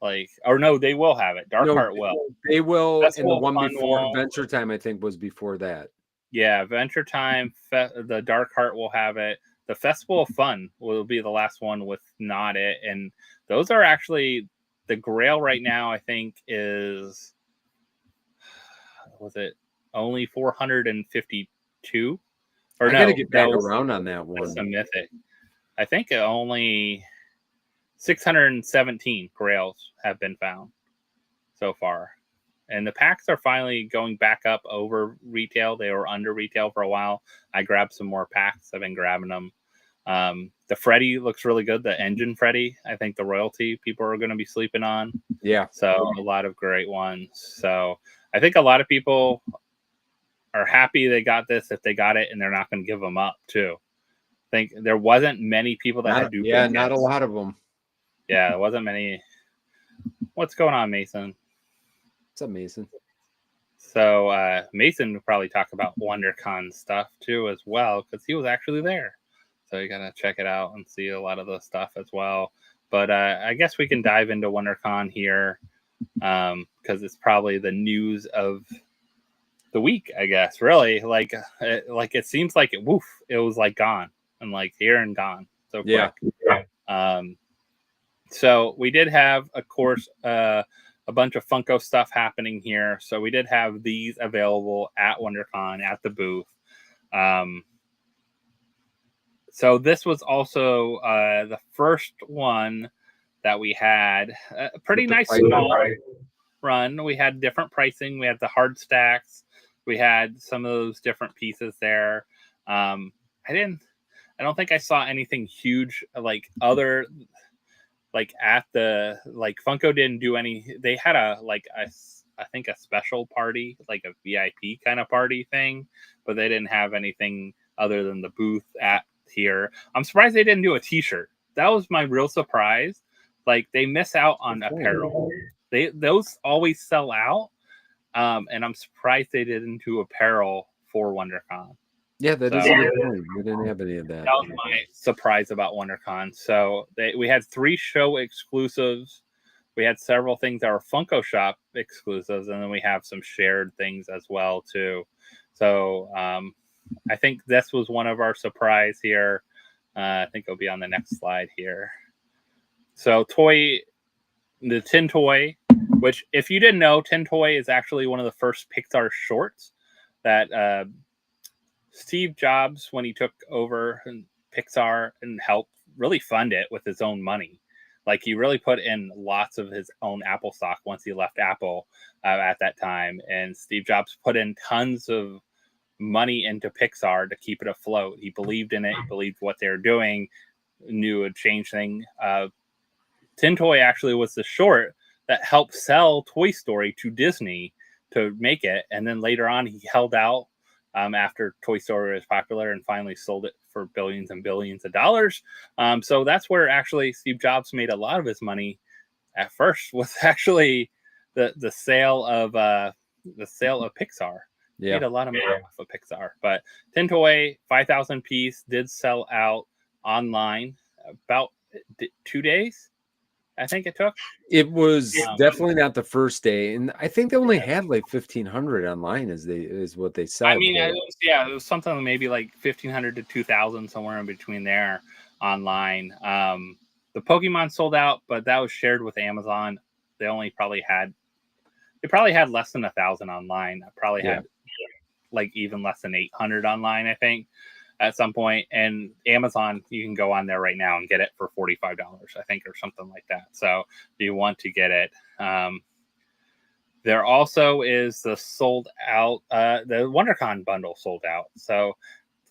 Like, or no, they will have it. Dark Heart will. They will. Festival and the one before won't. Adventure Time, I think, was before that. Yeah, Adventure Time, the Dark Heart will have it. The Festival of Fun will be the last one with not it. And those are actually, the Grail right now, I think, is, was it only 452? Or I no, gotta get back around on that one. It's a mythic. I think only 617 Grails have been found so far. And the packs are finally going back up over retail. They were under retail for a while. I grabbed some more packs. I've been grabbing them. The Freddy looks really good. The Engine Freddy, I think the royalty people are going to be sleeping on. Yeah. So a lot of great ones. So I think a lot of people are happy they got this if they got it, and they're not going to give them up too. I think there wasn't many people that had duplicates. Yeah, not a lot of them. Yeah, there wasn't many. What's going on, Mason? What's up, Mason? So Mason will probably talk about WonderCon stuff too as well, because he was actually there. So you gotta check it out and see a lot of the stuff as well. But I guess we can dive into WonderCon here, because it's probably the news of the week, I guess. Really, like it seems like it was like gone and like here and gone so quick. Yeah. So we did have, of course, a bunch of Funko stuff happening here. So we did have these available at WonderCon at the booth. So this was also the first one that we had. A pretty nice small run. We had different pricing. We had the hard stacks. We had some of those different pieces there. I don't think I saw anything huge at the Funko didn't do any. They had I think a special party, like a VIP kind of party thing, but they didn't have anything other than the booth at here. I'm surprised they didn't do a t-shirt. That was my real surprise. Like, they miss out on apparel. Those always sell out. And I'm surprised they didn't do apparel for WonderCon. Yeah, that is a good point. We didn't have any of that. That was my surprise about WonderCon. So we had 3 show exclusives. We had several things that were Funko Shop exclusives, and then we have some shared things as well too. So I think this was one of our surprise here. I think it'll be on the next slide here. So the Tin Toy, which, if you didn't know, Tin Toy is actually one of the first Pixar shorts that Steve Jobs, when he took over Pixar and helped really fund it with his own money. Like, he really put in lots of his own Apple stock once he left Apple at that time. And Steve Jobs put in tons of money into Pixar to keep it afloat. He believed in it. He believed what they were doing, knew it would change things. Tin Toy actually was the short that helped sell Toy Story to Disney to make it. And then later on, he held out after Toy Story was popular and finally sold it for billions and billions of dollars. So that's where actually Steve Jobs made a lot of his money at first, was actually the sale of Pixar. Yeah. Made a lot of money off of Pixar. But Tin Toy, 5,000 piece, did sell out online about 2 days. I think it took. It was definitely not the first day, and I think they only had like 1,500 online, is what they said. I mean, it was something maybe like 1,500 to 2,000, somewhere in between there online. The Pokemon sold out, but that was shared with Amazon. They probably had less than 1,000 online. I probably had like even less than 800 online, I think. at some point. And Amazon, you can go on there right now and get it for $45, I think, or something like that. So if you want to get it, there also is the sold out, the Wondercon bundle sold out. So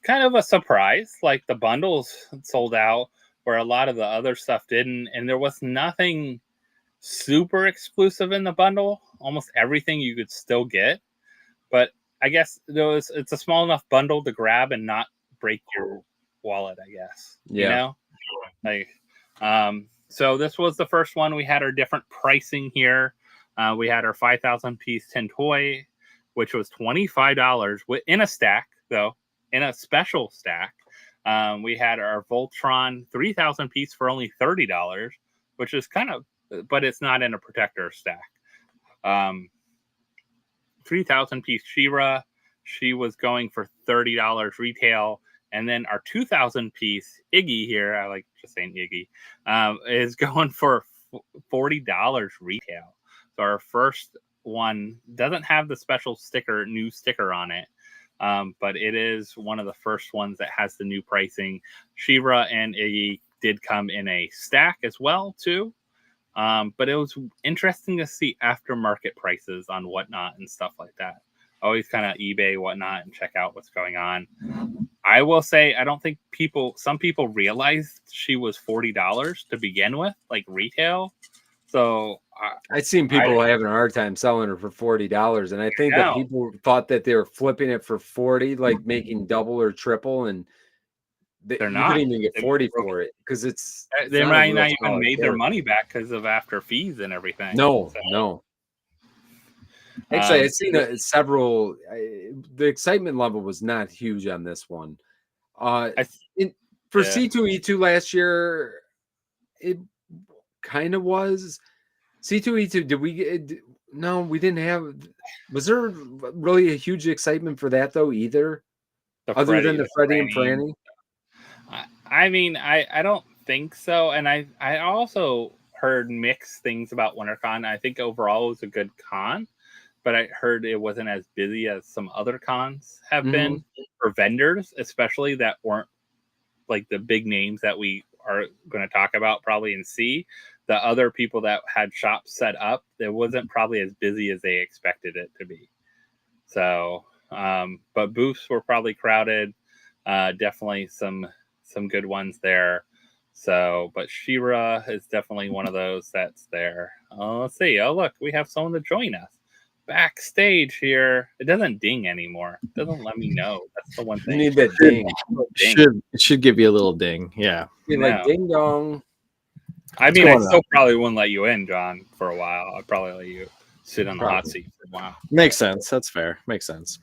kind of a surprise, like the bundles sold out where a lot of the other stuff didn't. And there was nothing super exclusive in the bundle. Almost everything you could still get. But I guess it's a small enough bundle to grab and not break your wallet, I guess. Yeah. You know? So this was the first one. We had our different pricing here. We had our 5,000 piece tin toy, which was $25 in a stack, though, in a special stack. We had our Voltron 3,000 piece for only $30, which is kind of, but it's not in a protector stack. 3,000 piece She-Ra, she was going for $30 retail. And then our 2,000 piece Iggy here, I like just saying Iggy, is going for $40 retail. So our first one doesn't have the special new sticker on it, but it is one of the first ones that has the new pricing. She-Ra and Iggy did come in a stack as well, too. But it was interesting to see aftermarket prices on Whatnot and stuff like that. Always kind of eBay, Whatnot, and check out what's going on. I will say, I don't think some people realized she was $40 to begin with, like retail. So I've seen people having a hard time selling her for $40, and I think that people thought that they were flipping it for 40, like making double or triple, and they're you not. couldn't even get 40 for it because they might not even made their money back because of after fees and everything. No. Actually, I've seen several. The excitement level was not huge on this one. For C2E2 last year, it kind of was. C2E2, did we get? No, we didn't have. Was there really a huge excitement for that though either? Other than the Freddie and Franny? I mean, I don't think so. And I also heard mixed things about Wondercon. I think overall it was a good con, but I heard it wasn't as busy as some other cons have been for vendors, especially that weren't like the big names that we are going to talk about probably and see. The other people that had shops set up, it wasn't probably as busy as they expected it to be. So, but booths were probably crowded. Definitely some good ones there. So, but She-Ra is definitely one of those that's there. Let's see. Oh, look, we have someone to join us backstage here. It doesn't ding anymore. It doesn't let me know. That's the one thing. You need that ding. It should give you a little ding. Yeah. Like ding dong. I mean, I still probably wouldn't let you in, John, for a while. I'd probably let you sit on the hot seat for a while. Makes sense. That's fair. Makes sense.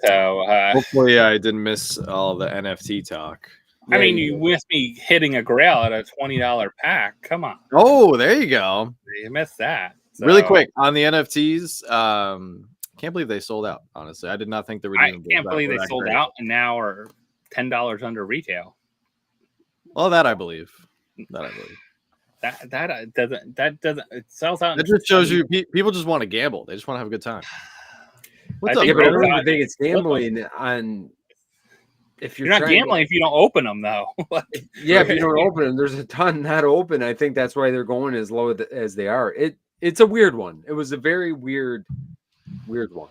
So hopefully I didn't miss all the NFT talk. I mean, you missed me hitting a grail at a $20 pack. Come on. Oh, there you go. You missed that. So. Really quick on the NFTs. Can't believe they sold out. Honestly, I did not think they were. I can't believe they sold out and now are $10 under retail. Well, that I believe. That doesn't. It sells out. That just shows you people just want to gamble. They just want to have a good time. I don't even think it's gambling on. If you're not gambling if you don't open them, though. If you don't open them, there's a ton not open. I think that's why they're going as low as they are. It's a weird one. It was a very weird one.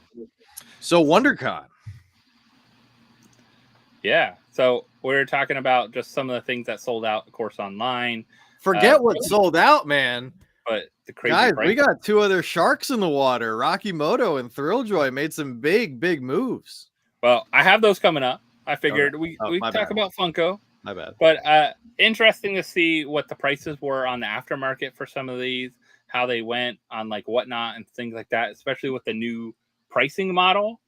So WonderCon. Yeah. So we're talking about just some of the things that sold out, of course, online. Forget what sold out, man. But the crazy guys, price. We got two other sharks in the water. Rocky Moto and Thrilljoy made some big moves. Well, I have those coming up. I figured we talk about Funko. My bad. But interesting to see what the prices were on the aftermarket for some of these, how they went on like Whatnot and things like that, especially with the new pricing model.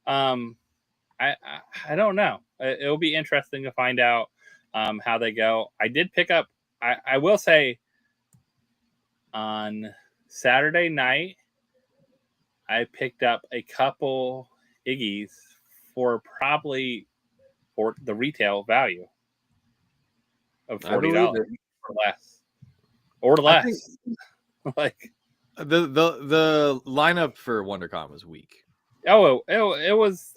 I don't know. It'll be interesting to find out how they go. I did pick up. I will say on Saturday night, I picked up a couple Iggies for probably for the retail value of $40 or less. Like the lineup for WonderCon was weak. It was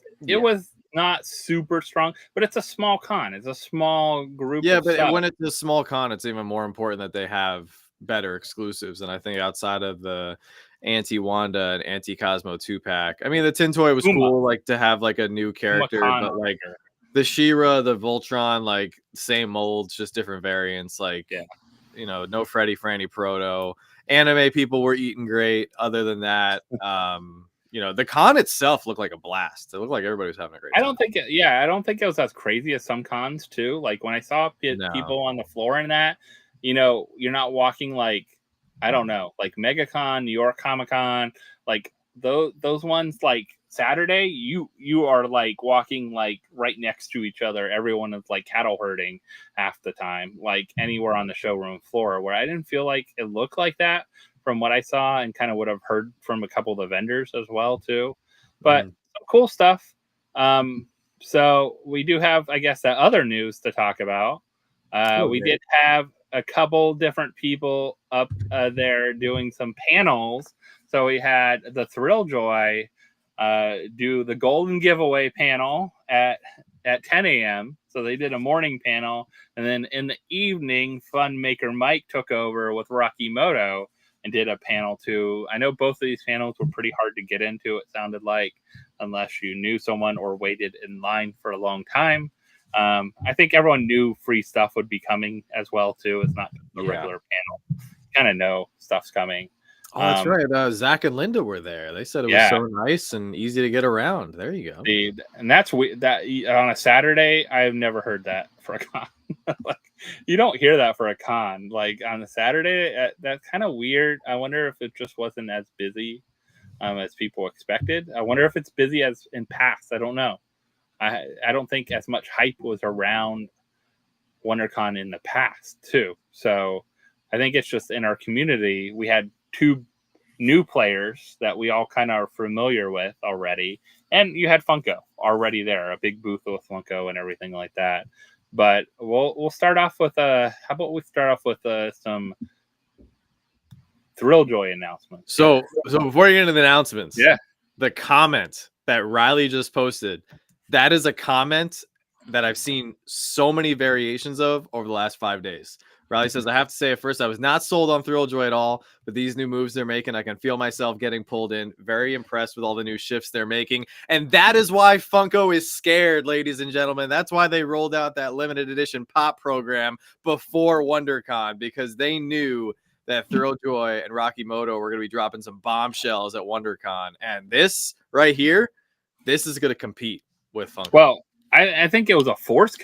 not super strong, but it's a small con. It's a small group. Yeah, of but stuff. when it's a small con, it's even more important that they have better exclusives. And I think outside of the anti-Wanda and anti-Cosmo 2-pack, I mean, the Tin Toy was cool, like to have like a new character, but like the She-Ra, the Voltron, like same molds, just different variants. Like, you know, no Freddy, Franny, Proto. Anime people were eating great. Other than that, you know, the con itself looked like a blast. It looked like everybody was having a great time. I don't think it was as crazy as some cons too. Like when I saw people on the floor in that, you know, you're not walking like, I don't know, like MegaCon, New York Comic Con, like those ones. Like Saturday, you are like walking like right next to each other. Everyone is like cattle herding half the time, like anywhere on the showroom floor. Where I didn't feel like it looked like that from what I saw, and kind of would have heard from a couple of the vendors as well too. But some cool stuff. So we do have, I guess, that other news to talk about. We did have a couple different people up there doing some panels. So we had the Thrilljoy do the golden giveaway panel at 10 a.m. So they did a morning panel, and then in the evening, Fun Maker Mike took over with Rocky Moto and did a panel too. I know both of these panels were pretty hard to get into, it sounded like, unless you knew someone or waited in line for a long time. I think everyone knew free stuff would be coming as well too. It's not just a regular panel. Kind of know stuff's coming. Oh, that's right. Zach and Linda were there. They said it was so nice and easy to get around. There you go. And that's that on a Saturday. I've never heard that for a con. Like, you don't hear that for a con. Like on a Saturday, that's kind of weird. I wonder if it just wasn't as busy as people expected. I wonder if it's busy as in past. I don't know. I don't think as much hype was around Wondercon in the past too. So I think it's just in our community, we had two new players that we all kind of are familiar with already. And you had Funko already there, a big booth with Funko and everything like that. But we'll start off with how about we start off with some Thrilljoy announcements. So before you get into the announcements, the comment that Riley just posted, that is a comment that I've seen so many variations of over the last 5 days. Riley says, I have to say at first I was not sold on Thrilljoy at all, but these new moves they're making, I can feel myself getting pulled in. Very impressed with all the new shifts they're making. And that is why Funko is scared, ladies and gentlemen. That's why they rolled out that limited edition pop program before WonderCon, because they knew that Thrilljoy and Rocky Moto were going to be dropping some bombshells at WonderCon. And this right here, this is going to compete with Funko. Well, I think it was a Fource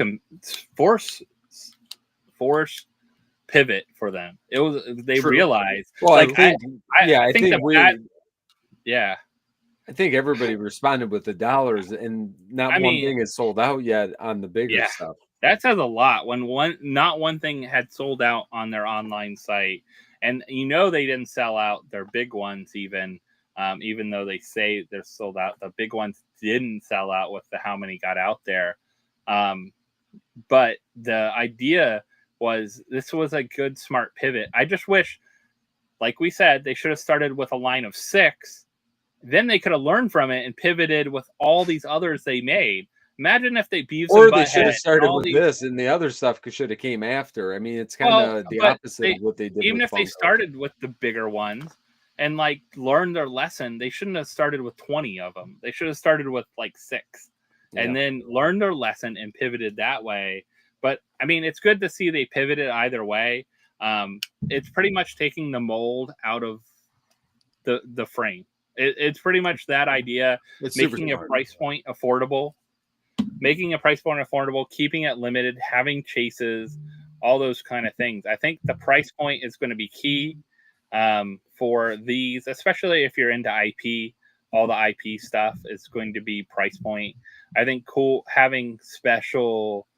pivot for them. It was, they realized. Well, like, I think everybody responded with the dollars, and not one thing is sold out yet on the bigger stuff. That says a lot when not one thing had sold out on their online site, and you know they didn't sell out their big ones even though they say they're sold out. The big ones didn't sell out with how many got out there. But the idea was this was a good, smart pivot. I just wish, like we said, they should have started with a line of 6. Then they could have learned from it and pivoted with all these others they made. Imagine if they beat or they should have started with this, and the other stuff should have came after. I mean, it's kind of the opposite of what they did. Even with if they started with the bigger ones and like learned their lesson, they shouldn't have started with 20 of them. They should have started with like 6 and then learned their lesson and pivoted that way. But I mean, it's good to see they pivoted either way. It's pretty much taking the mold out of the frame. It's pretty much that idea. It's making a price point affordable, keeping it limited, having chases, all those kind of things. I think the price point is going to be key for these, especially if you're into IP. All the IP stuff is going to be price point. I think cool having special,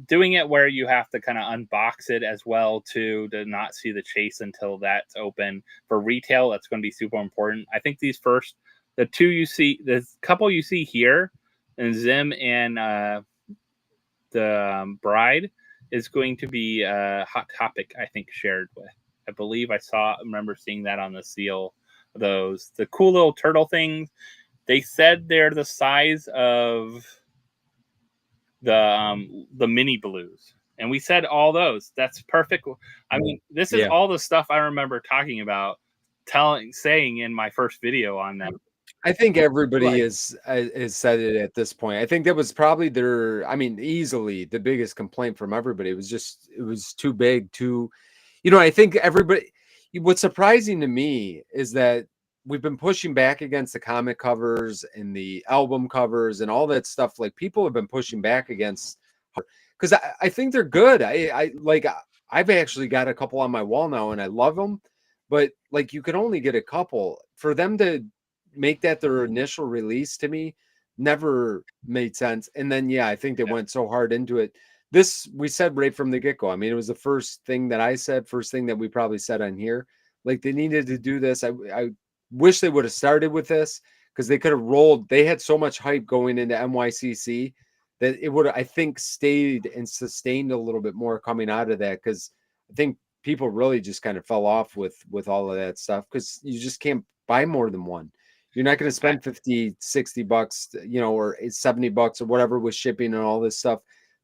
doing it where you have to kind of unbox it as well to not see the chase until that's open. For retail, that's going to be super important. I think the couple you see here, and Zim and the bride, is going to be a hot topic, I think, shared with. I believe I remember seeing that on the seal. The cool little turtle things. They said they're the size of the mini blues, and we said all those. That's perfect. I mean, this is all the stuff I remember talking about, saying in my first video on them. I think everybody has said it at this point. I think that was probably easily the biggest complaint from everybody. It was too big, I think everybody, what's surprising to me is that we've been pushing back against the comic covers and the album covers and all that stuff. Like, people have been pushing back against, because I think they're good. I've actually got a couple on my wall now and I love them, but like, you can only get a couple. For them to make that their initial release, to me, never made sense. And then I think they went so hard into it. This, we said right from the get-go. I mean, it was the first thing that I said, first thing that we probably said on here. Like, they needed to do this. I wish they would have started with this, because they could have rolled. They had so much hype going into NYCC that it would have, I think, stayed and sustained a little bit more coming out of that, because I think people really just kind of fell off with all of that stuff, because you just can't buy more than one. You're not going to spend $50, $60, or $70 or whatever with shipping and all this stuff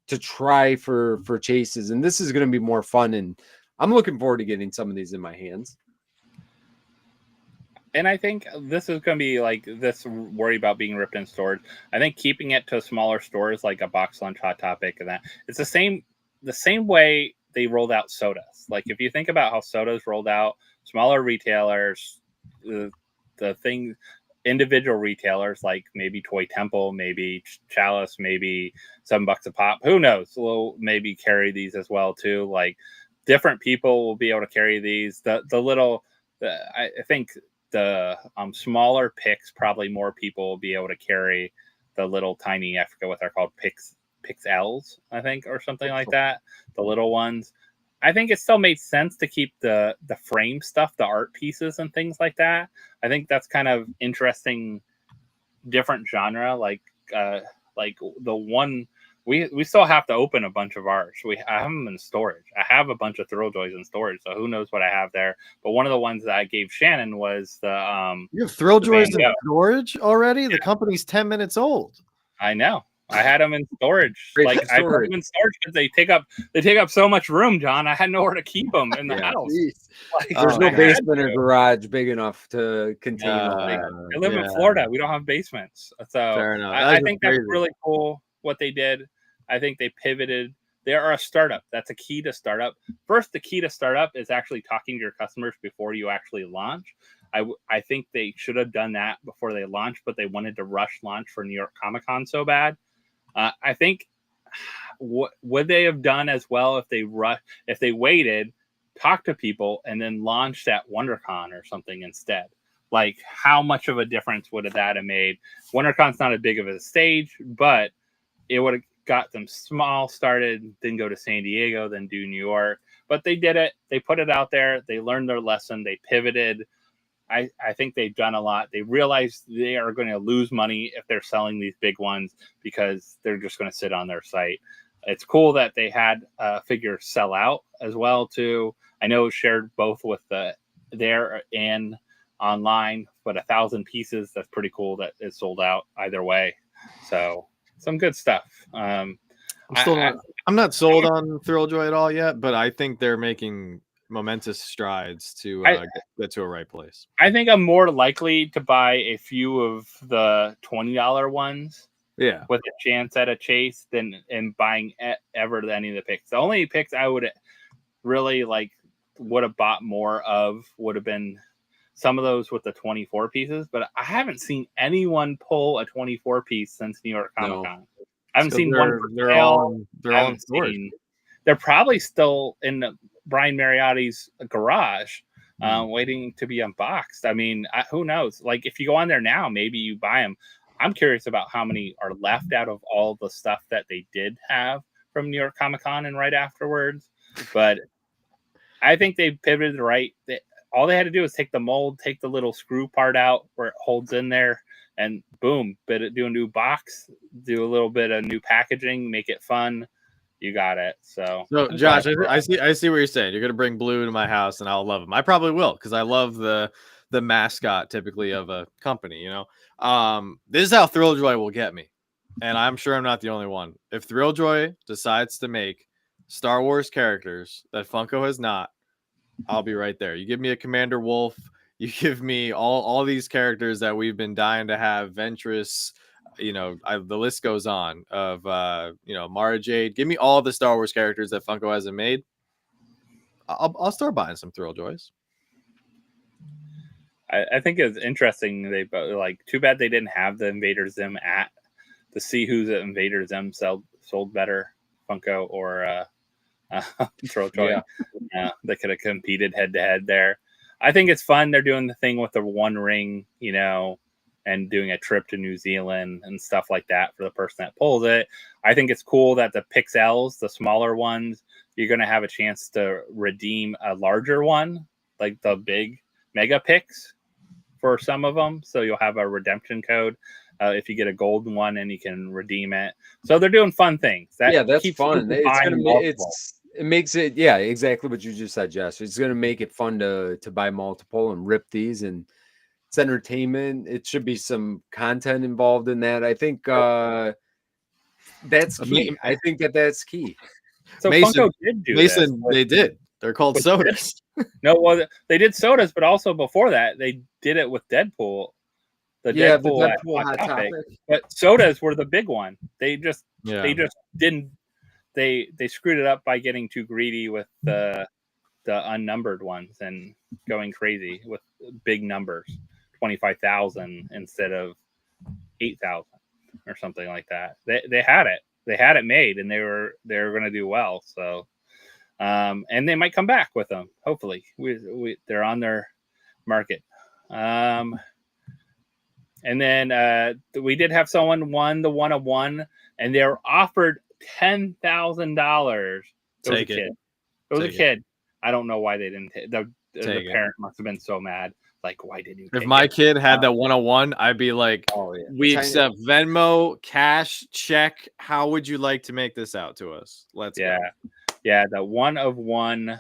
to try for chases. And this is going to be more fun. And I'm looking forward to getting some of these in my hands. And I think this is going to be like this worry about being ripped in stores. I think keeping it to smaller stores like a Box Lunch, Hot Topic, and that, it's the same way they rolled out sodas. Like, if you think about how sodas rolled out, smaller retailers, the thing, individual retailers like maybe Toy Temple, maybe Chalice, maybe $7 a pop, who knows, will maybe carry these as well too. Like, different people will be able to carry these. I think the smaller picks, probably more people will be able to carry the little tiny, I forget what they're called, Pixels, I think, or something like that, the little ones. I think it still made sense to keep the frame stuff, the art pieces and things like that. I think that's kind of interesting, different genre. Like the one we still have to open a bunch of ours. I have them in storage. I have a bunch of Thrilljoys in storage, so who knows what I have there. But one of the ones that I gave Shannon was the you have Thrilljoys in storage already? Yeah. The company's 10 minutes old. I know. I had them in storage. I put them in storage because they take up so much room, John. I had nowhere to keep them in the house. There's no basement or garage big enough to contain all that. I live in Florida. We don't have basements. So I think that's really cool what they did. I think they pivoted. They are a startup. That's a key to startup. First, the key to startup is actually talking to your customers before you actually launch. I think they should have done that before they launched, but they wanted to rush launch for New York Comic Con so bad. I think what would they have done as well if they waited, talked to people, and then launched at Wondercon or something instead? Like, how much of a difference would that have made? Wondercon's not as big of a stage, but it would have got them small started, then go to San Diego, then do New York. But they did it. They put it out there. They learned their lesson. They pivoted. I think they've done a lot. They realized they are going to lose money if they're selling these big ones because they're just going to sit on their site. It's cool that they had figures sell out as well too. I know it shared both with there and online, but 1,000 pieces, that's pretty cool that it sold out either way. So some good stuff. I'm not sold on Thrilljoy at all yet, but I think they're making momentous strides to get to a right place. I think I'm more likely to buy a few of the $20 ones, with a chance at a chase, than in buying ever any of the picks. The only picks I would really would have bought more of would have been some of those with the 24 pieces, but I haven't seen anyone pull a 24 piece since New York Comic Con. No. I haven't seen one for sale. They're all in storage. They're probably still in Brian Mariotti's garage, waiting to be unboxed. I mean, who knows? Like, if you go on there now, maybe you buy them. I'm curious about how many are left out of all the stuff that they did have from New York Comic Con and right afterwards. But I think they pivoted right. All they had to do was take the mold, take the little screw part out where it holds in there, and boom, do a new box, do a little bit of new packaging, make it fun. You got it. So Josh, I see what you're saying. You're gonna bring Blue to my house, and I'll love him. I probably will, because I love the mascot typically of a company. This is how Thrilljoy will get me. and I'm sure I'm not the only one. If Thrilljoy decides to make Star Wars characters that Funko has not, I'll be right there. You give me a Commander Wolf, you give me all these characters that we've been dying to have, Ventress, the list goes on of Mara Jade. Give me all the Star Wars characters that Funko hasn't made. I'll start buying some Thrilljoys. I think it's interesting. They too bad they didn't have the Invader Zim to see who's at Invader Zim sold better, Funko or Thrilljoy. Yeah. They could have competed head to head there. I think it's fun. They're doing the thing with the One Ring, and doing a trip to New Zealand and stuff like that for the person that pulls it. I think it's cool that the Pixels, the smaller ones, you're going to have a chance to redeem a larger one, like the big Mega Pix for some of them. So you'll have a redemption code if you get a golden one, and you can redeem it. So they're doing fun things. That's fun. It makes it, exactly what you just said, Josh. It's going to make it fun to buy multiple and rip these, and it's entertainment. It should be some content involved in that. I think that's key. I think that's key. So Funko did do this. They did. They're called sodas. No, they did sodas, but also before that, they did it with Deadpool. The Deadpool Hot Topic. But sodas were the big one. They just didn't. They screwed it up by getting too greedy with the unnumbered ones and going crazy with big numbers, 25,000 instead of 8,000 or something like that. They had it made, and they were going to do well. So, and they might come back with them. Hopefully, they're on their market. And then we did have someone won the 1-of-1, and they were offered $10,000. It was a kid. I don't know why they didn't. The parent must have been so mad. Like, why didn't you? If my kid had that 1-of-1, I'd be like, we accept Venmo, cash, check. How would you like to make this out to us? Let's go. Yeah. The 1-of-1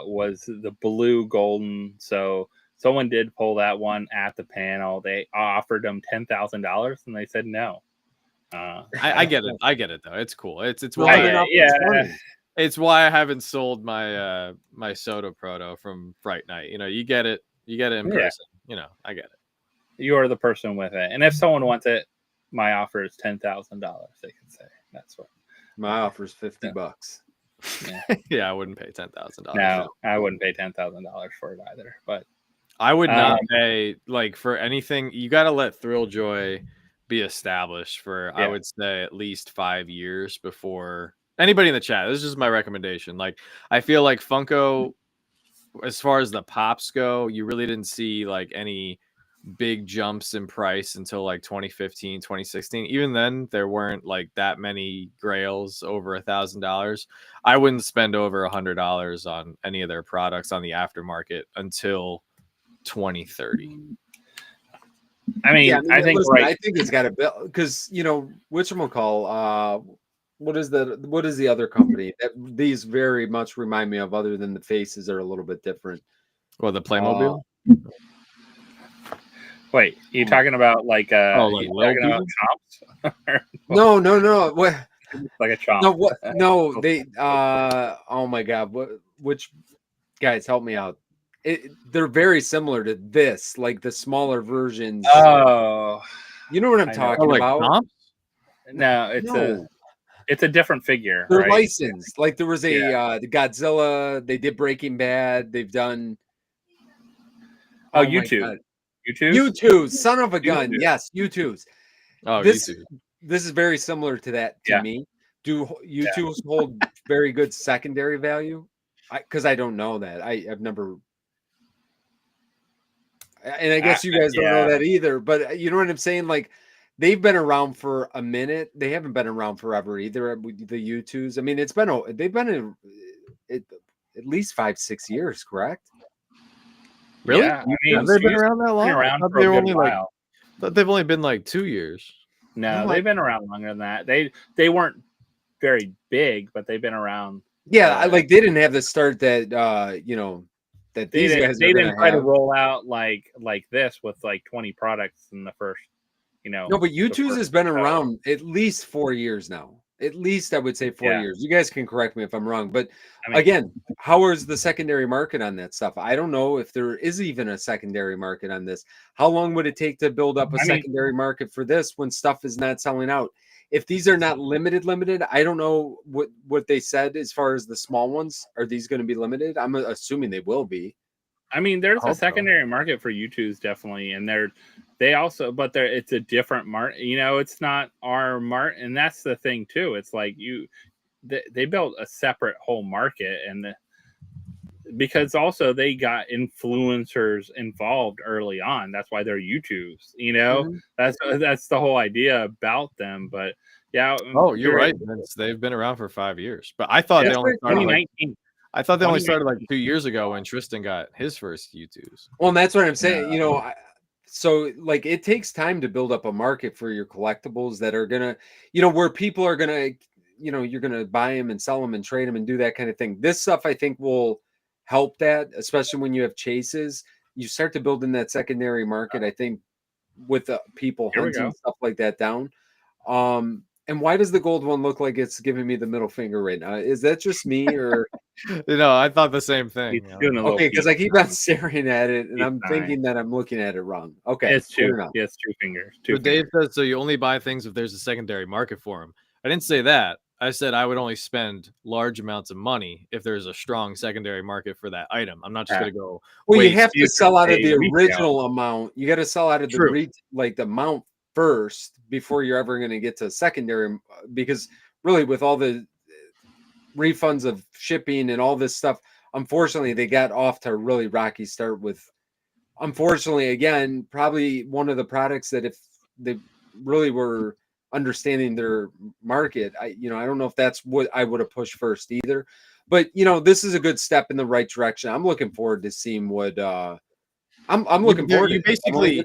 was the blue golden. So someone did pull that one at the panel. They offered them $10,000, and they said no. I get it. I get it though. It's cool. It's why it's why I haven't sold my my soda proto from Fright Night. You get it. You get it in person. I get it. You're the person with it. And if someone wants it, my offer is $10,000. They can say that's what my offer is $50. Yeah, I wouldn't pay $10,000. No, I wouldn't pay $10,000 for it either. But I would not pay for anything. You got to let Thrilljoy be established for I would say at least 5 years before anybody in the chat. This is just my recommendation. I feel like Funko, as far as the pops go, you really didn't see any big jumps in price until 2015, 2016. Even then, there weren't that many grails over $1,000. I wouldn't spend over $100 on any of their products on the aftermarket until 2030. I think it's got to build, because whatchamacall, what is the other company that these very much remind me of, other than the faces are a little bit different? Well, the Playmobil. Wait, you talking about talking about chomps? No. What? Like a chomp? No, what? No, they. Oh my God! Which guys, help me out? They're very similar to this, the smaller versions. Oh, you know what I'm talking about? Chomps? No, it's a different figure. They're licensed. There was the Godzilla. They did Breaking Bad. They've done. YouTube. YouTube, son of a gun. YouTube. Yes, YouTube's. Oh, YouTube. This is very similar to that to me. Do YouTube's hold very good secondary value? Because I don't know that. I've never. And I guess you guys don't know that either. But you know what I'm saying? They've been around for a minute. They haven't been around forever either. The YouTubes. I mean, they've been at least 5-6 years, correct? Really? Yeah, have they been around that long? They've only been 2 years. No, they've been around longer than that. They weren't very big, but they've been around. Yeah, they didn't have the start that that these guys. They didn't try to roll out like this with 20 products in the first No, but YouTube's has been around at least 4 years now. At least I would say 4 years. You guys can correct me if I'm wrong. But again, how is the secondary market on that stuff? I don't know if there is even a secondary market on this. How long would it take to build up a secondary market for this when stuff is not selling out? If these are not limited, I don't know what they said as far as the small ones. Are these going to be limited? I'm assuming they will be. There's a secondary market for YouTubes, definitely, and it's a different market. It's not our market, and that's the thing too. It's like they built a separate whole market, and because also they got influencers involved early on. That's why they're YouTubes. That's the whole idea about them. But yeah. Oh, you're right, Vince. They've been around for 5 years, but I thought they only started. I thought they only started like 2 years ago when Tristan got his first YouTubes. Well, and that's what I'm saying. So like it takes time to build up a market for your collectibles that are gonna, where people are gonna, you're gonna buy them and sell them and trade them and do that kind of thing. This stuff I think will help that, especially when you have chases. You start to build in that secondary market. I think with people hunting stuff like that down. And why does the gold one look like it's giving me the middle finger right now? Is that just me or? I thought the same thing. Okay, because I keep on staring at it and I'm thinking that I'm looking at it wrong. Okay, it's two. Yes, two fingers. Dave says so. You only buy things if there's a secondary market for them. I didn't say that. I said I would only spend large amounts of money if there's a strong secondary market for that item. I'm not just going to go. Well, you have to sell out of the original amount. You got to sell out of the amount first before you're ever going to get to secondary, because really with all the refunds of shipping and all this stuff, unfortunately they got off to a really rocky start with, unfortunately, again, probably one of the products that if they really were understanding their market, I don't know if that's what I would have pushed first either, but this is a good step in the right direction. I'm looking forward to seeing what I'm looking forward to. Basically,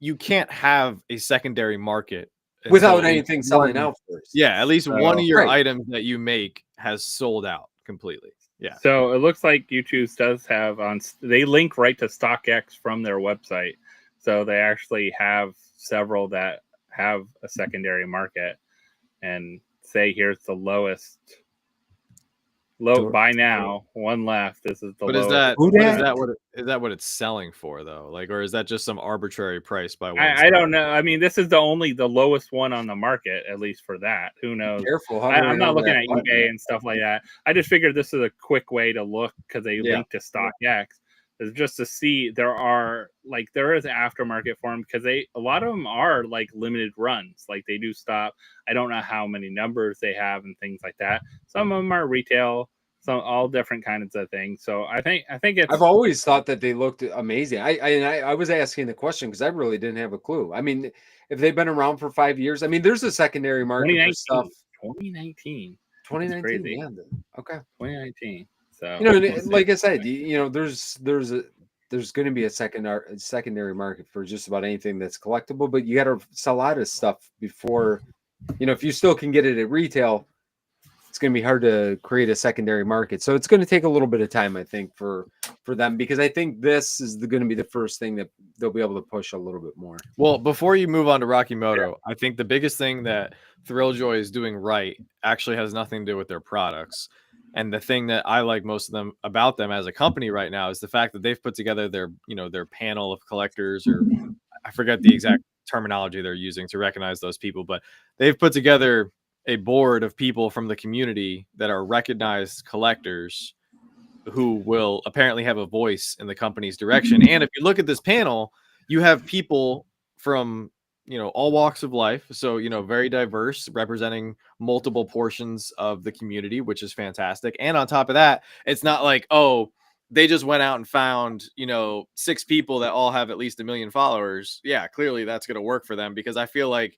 you can't have a secondary market without anything selling out first. Yeah, at least one of your items that you make has sold out completely. Yeah. So it looks like YouTube does have they link right to StockX from their website. So they actually have several that have a secondary market and say here's the lowest. Buy now, one left. This is the lowest. Is that what it's selling for though? Like, or is that just some arbitrary price by one? I don't know. This is the lowest one on the market, at least for that. Who knows? Careful. I'm not looking at eBay and stuff like that. I just figured this is a quick way to look because they link to StockX. Is just to see there is aftermarket for them because a lot of them are like limited runs. Like they do stop. I don't know how many numbers they have and things like that. Some of them are retail, some all different kinds of things. So I think it's. I've always thought that they looked amazing. I was asking the question because I really didn't have a clue. If they've been around for 5 years, there's a secondary market for stuff. 2019. Yeah. Okay. 2019. So like I said, there's going to be a secondary market for just about anything that's collectible, but you got to sell out of stuff before, if you still can get it at retail, it's going to be hard to create a secondary market. So it's going to take a little bit of time, I think, for them, because I think this is going to be the first thing that they'll be able to push a little bit more. Well, before you move on to Rocky Moto, I think the biggest thing that Thrilljoy is doing right actually has nothing to do with their products. And the thing that I like most of them about them as a company right now is the fact that they've put together their panel of collectors, or I forget the exact terminology they're using to recognize those people, but they've put together a board of people from the community that are recognized collectors who will apparently have a voice in the company's direction. And if you look at this panel, you have people from all walks of life. So, very diverse, representing multiple portions of the community, which is fantastic. And on top of that, it's not like, oh, they just went out and found, 6 people that all have at least 1 million followers. Yeah, clearly that's going to work for them, because I feel like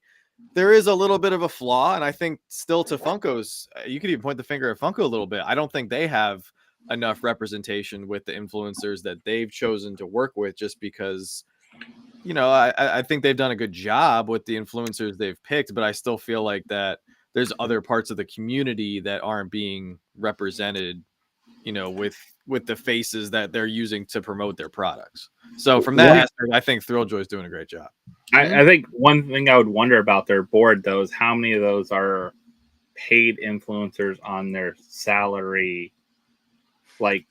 there is a little bit of a flaw. And I think still to Funkos, you could even point the finger at Funko a little bit. I don't think they have enough representation with the influencers that they've chosen to work with, just because I think they've done a good job with the influencers they've picked, but I still feel like that there's other parts of the community that aren't being represented, with the faces that they're using to promote their products. So from that aspect, I think Thrilljoy is doing a great job. I think one thing I would wonder about their board though is how many of those are paid influencers on their salary, like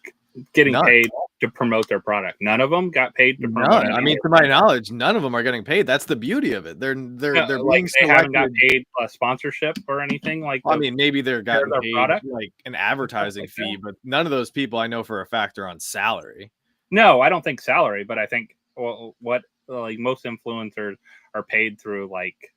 getting paid to promote their product. None of them got paid to promote. I mean, to my knowledge, none of them are getting paid. That's the beauty of it. They're like they haven't got paid a sponsorship or anything like. I mean, maybe they're getting paid product? like an advertising fee, but none of those people I know for a fact are on salary. No, I don't think salary, but I think what like most influencers are paid through like,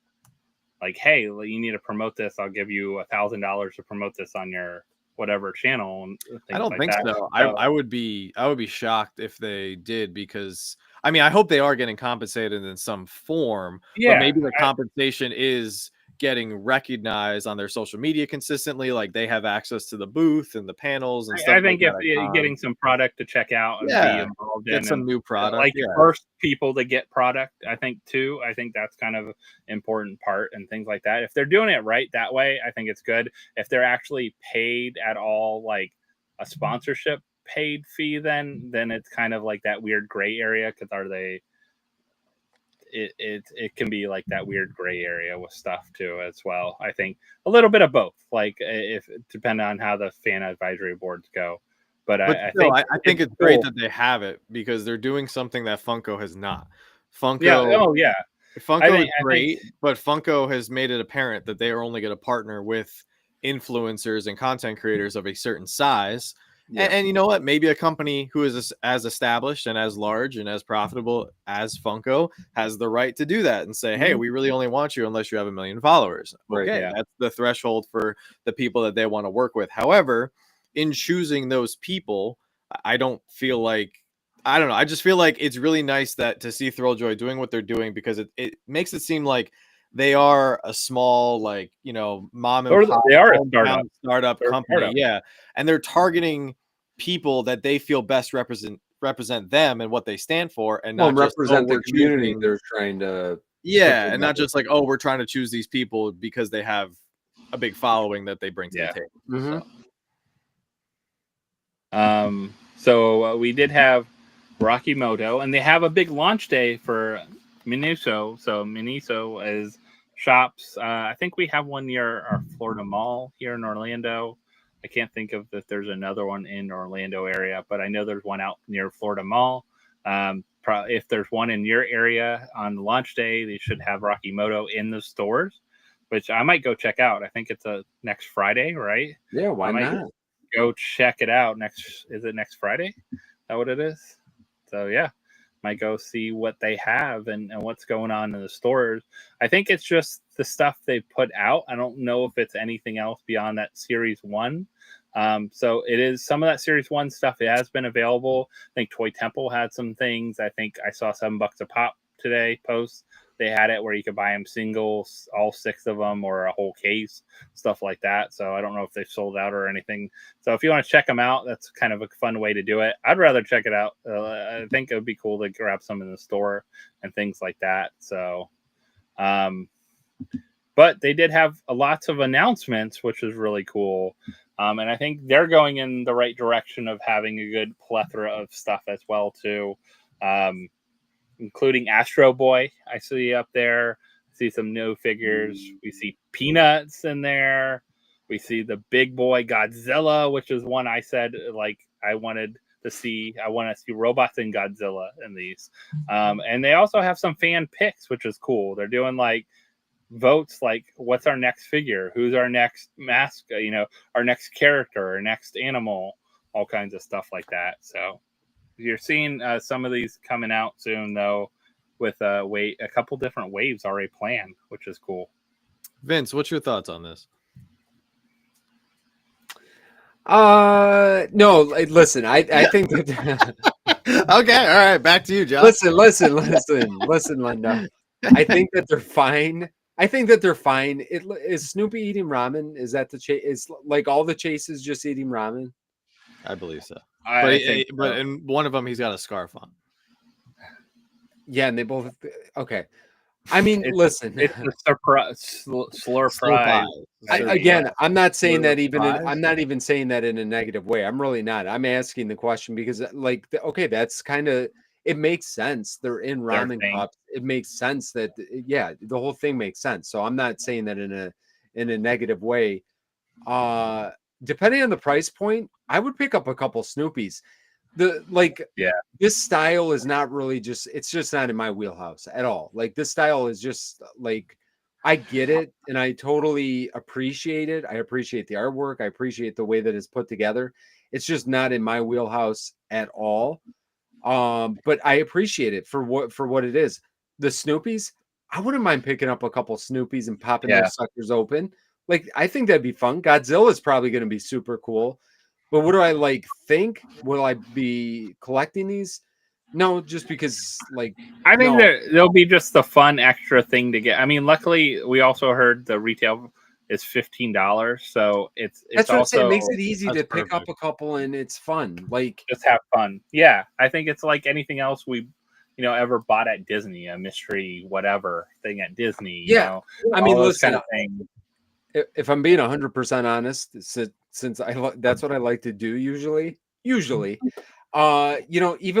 hey, you need to promote this. I'll give you $1,000 to promote this on your whatever channel. And I don't think so. So I would be shocked if they did, because I mean, I hope they are getting compensated in some form. Yeah, but maybe the compensation is getting recognized on their social media consistently, like they have access to the booth and the panels and stuff. I think if you're getting some product to check out and be involved in, some new product, like first people to get product, I think too. I think that's kind of important part and things like that. If they're doing it right that way, I think it's good. If they're actually paid at all, like a sponsorship paid fee, then it's kind of like that weird gray area, because are they? It can be like that weird gray area with stuff too as well. I think a little bit of both, like if depending on how the fan advisory boards go. But I think it's great that they have it, because they're doing something that Funko has not. Funko Funko is great, but Funko has made it apparent that they are only going to partner with influencers and content creators of a certain size. And you know what? Maybe a company who is as established and as large and as profitable as Funko has the right to do that and say, hey, we really only want you unless you have 1 million followers. Okay, that's the threshold for the people that they want to work with. However, in choosing those people, I don't feel like, I don't know. I just feel like it's really nice that to see Thrilljoy doing what they're doing, because it makes it seem like they are a small, like, you know, mom and pop, they are a startup company. Yeah. And they're targeting people that they feel best represent them and what they stand for, and not just represent the community they're trying to. And not just like, oh, we're trying to choose these people because they have a big following that they bring to the table. So we did have Rocky Moto, and they have a big launch day for Miniso. So Miniso is shops. I think we have one near our Florida Mall here in Orlando. I can't think of if there's another one in Orlando area, but I know there's one out near Florida Mall. If there's one in your area on launch day, they should have Rocky Moto in the stores, which I might go check out. I think it's next Friday, right? Yeah, why not? Go check it out. Is it next Friday? Is that what it is? So yeah, might go see what they have and what's going on in the stores. I think it's just the stuff they put out. I don't know if it's anything else beyond that Series 1. So it is some of that Series 1 stuff. It has been available. I think Toy Temple had some things. I think I saw $7 a pop today post. They had it where you could buy them singles, all 6 of them, or a whole case, stuff like that. So I don't know if they've sold out or anything. So if you want to check them out, that's kind of a fun way to do it. I'd rather check it out. I think it would be cool to grab some in the store and things like that. So, but they did have lots of announcements, which was really cool. And I think they're going in the right direction of having a good plethora of stuff as well, too. Including Astro Boy, I see up there. I see some new figures. We see Peanuts in there. We see the big boy Godzilla, which is one I said like I wanted to see. I want to see robots and Godzilla in these. And they also have some fan picks, which is cool. They're doing like votes, like what's our next figure, who's our next mask, our next character, our next animal, all kinds of stuff like that. So you're seeing some of these coming out soon, though, with a couple different waves already planned, which is cool. Vince, what's your thoughts on this? No, listen, I think that. Okay, all right, back to you, Josh. Listen, Linda. I think that they're fine. Is Snoopy eating ramen? Is that the chase? Is like all the chases just eating ramen? I believe so. But in one of them, he's got a scarf on. Yeah, and they both. Okay, I mean, listen, it's a surprise, slurprise. Again, I'm not saying that I'm not even saying that in a negative way. I'm really not. I'm asking the question because, like, okay, that's kind of it makes sense. They're in ramen cups. It makes sense that the whole thing makes sense. So I'm not saying that in a negative way. Depending on the price point, I would pick up a couple Snoopies. This style is not really it's just not in my wheelhouse at all. Like this style is just like, I get it and I totally appreciate it. I appreciate the artwork. I appreciate the way that it's put together. It's just not in my wheelhouse at all. But I appreciate it for what it is. The Snoopies, I wouldn't mind picking up a couple Snoopies and popping those suckers open. Like, I think that'd be fun. Godzilla is probably going to be super cool. But what do I think? Will I be collecting these? No, just because I think that there'll be just the fun extra thing to get. I mean, luckily we also heard the retail is $15, so it's that's what also I'm saying. It makes it easy to pick up a couple and it's fun. Like, just have fun. Yeah, I think it's like anything else we ever bought at Disney, a mystery whatever thing at Disney. I mean, listen, kind of things. If I'm being 100% honest, since that's what I like to do usually, even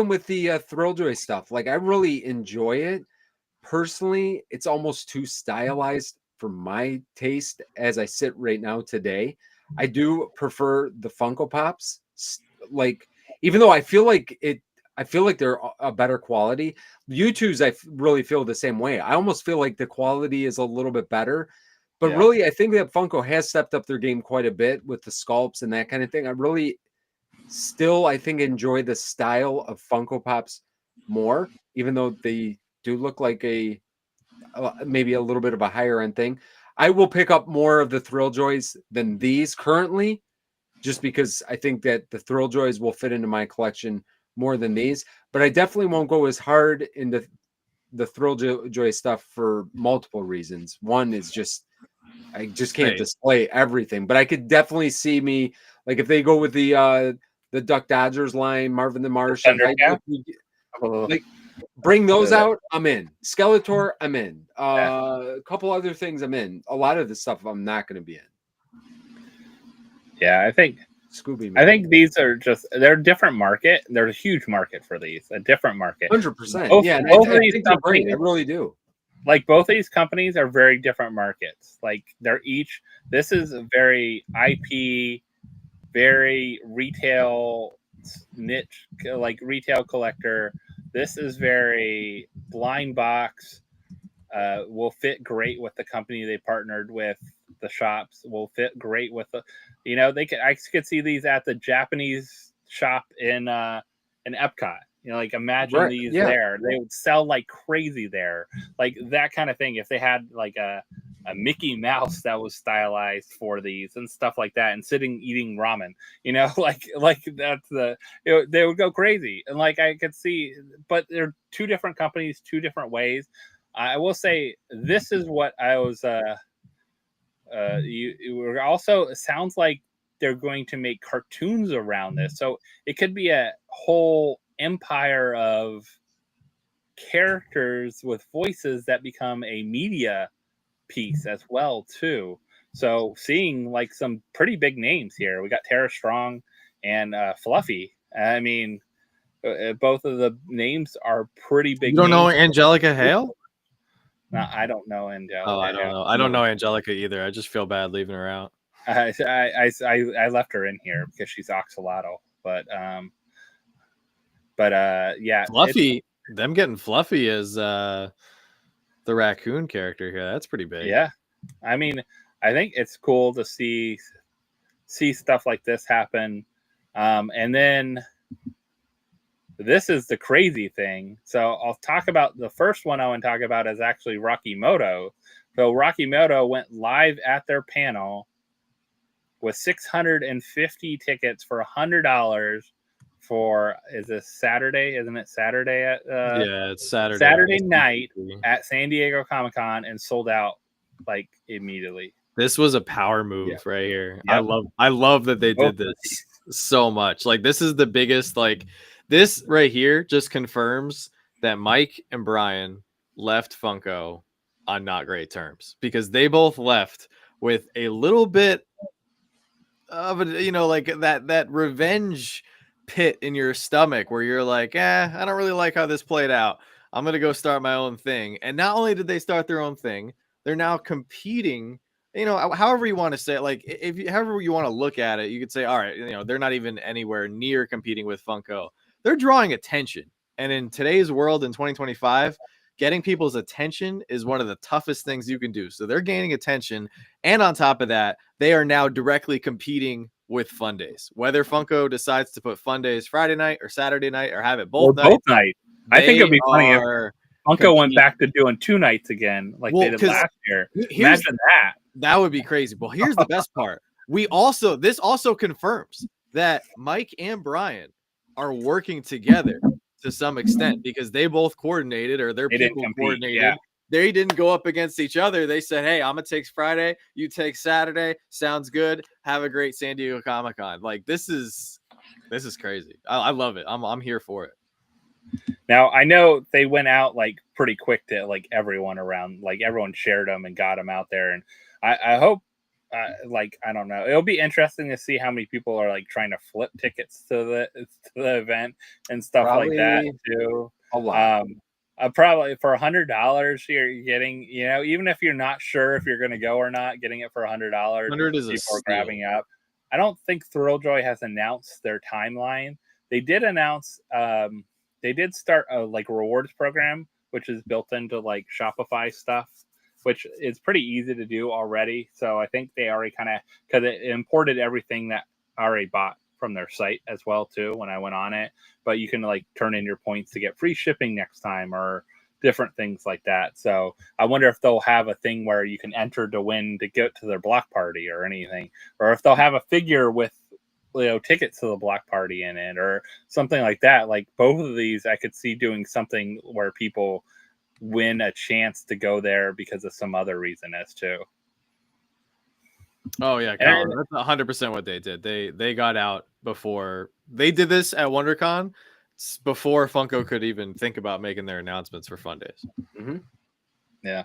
with the Thrilljoy stuff, like I really enjoy it. Personally, it's almost too stylized for my taste as I sit right now today. I do prefer the Funko Pops, like, even though I feel like they're a better quality. U2s, I really feel the same way. I almost feel like the quality is a little bit better. But really, I think that Funko has stepped up their game quite a bit with the sculpts and that kind of thing. I really I think enjoy the style of Funko Pops more, even though they do look like maybe a little bit of a higher end thing. I will pick up more of the Thrilljoys than these currently, just because I think that the Thrilljoys will fit into my collection more than these. But I definitely won't go as hard into the Thrilljoy stuff for multiple reasons. One is I just can't display everything, but I could definitely see me, like, if they go with the Duck Dodgers line, Marvin the Martian, bring those out, I'm in. Skeletor, I'm in. A couple other things, I'm in. A lot of the stuff I'm not going to be in. Yeah, I think Scooby. I think these are they're a different market. There's a huge market for these, a different market. 100%. Yeah, and I think they're great. I really do. Like, both of these companies are very different markets. Like, this is a very IP, very retail niche, like retail collector. This is very blind box. Will fit great with the company they partnered with. The shops will fit great with I could see these at the Japanese shop in Epcot. Imagine these there. They would sell like crazy there. Like that kind of thing. If they had like a Mickey Mouse that was stylized for these and stuff like that, and sitting eating ramen, that's they would go crazy. And I could see, but they're two different companies, two different ways. I will say this is what I was. It sounds like they're going to make cartoons around this, so it could be a whole empire of characters with voices that become a media piece as well too. So seeing some pretty big names here. We got Tara Strong and Fluffy. I mean, both of the names are pretty big. You don't know Angelica Hale? No, I don't know Angelica. Oh, I don't know. I don't know Angelica either. I just feel bad leaving her out. I left her in here because she's Oxalato, but yeah, Fluffy. Them getting Fluffy as the raccoon character here. That's pretty big. Yeah, I mean, I think it's cool to see stuff like this happen, and then this is the crazy thing. So I'll talk about the first one I want to talk about is actually Rocky Moto. So Rocky Moto went live at their panel with 650 tickets for $100 for, is this Saturday? Isn't it Saturday at yeah, it's Saturday. Saturday night at San Diego Comic-Con, and sold out immediately. This was a power move right here. Yep. I love that they did this so much. This is the biggest, this right here just confirms that Mike and Brian left Funko on not great terms, because they both left with a little bit of that revenge pit in your stomach where you're like, I don't really like how this played out. I'm going to go start my own thing. And not only did they start their own thing, they're now competing, however you want to say it, like however you want to look at it, you could say, all right, they're not even anywhere near competing with Funko. They're drawing attention. And in today's world in 2025, getting people's attention is one of the toughest things you can do. So they're gaining attention. And on top of that, they are now directly competing with Fun Days. Whether Funko decides to put Fun Days Friday night or Saturday night or have it both nights. I think it'd be funny if Funko went back to doing 2 nights again, like they did last year. Imagine that. That would be crazy. Well, here's the best part. This also confirms that Mike and Brian are working together to some extent because they both coordinated, or their people coordinated. Yeah. They didn't go up against each other. They said, hey, I'm going to take Friday. You take Saturday. Sounds good. Have a great San Diego Comic-Con. Like, this is crazy. I love it. I'm here for it. Now, I know they went out like pretty quick to like everyone around, like everyone shared them and got them out there. And I hope, I don't know. It'll be interesting to see how many people are like trying to flip tickets to the event and stuff like that too. A lot. Probably for $100, you're getting, even if you're not sure if you're going to go or not, getting it for $100. People are grabbing up. I don't think Thrilljoy has announced their timeline. They did announce, they did start a like rewards program, which is built into like Shopify stuff, which is pretty easy to do already. So I think they already kind of, because it imported everything that I already bought from their site as well too when I went on it. But you can like turn in your points to get free shipping next time or different things like that. So I wonder if they'll have a thing where you can enter to win to get to their block party or anything, or if they'll have a figure with tickets to the block party in it or something like that. Like both of these, I could see doing something where people win a chance to go there because of some other reason as too. Oh yeah, Colin, that's 100% what they did. They got out before they did this at Wondercon, before Funko could even think about making their announcements for Fun Days. Mm-hmm. Yeah.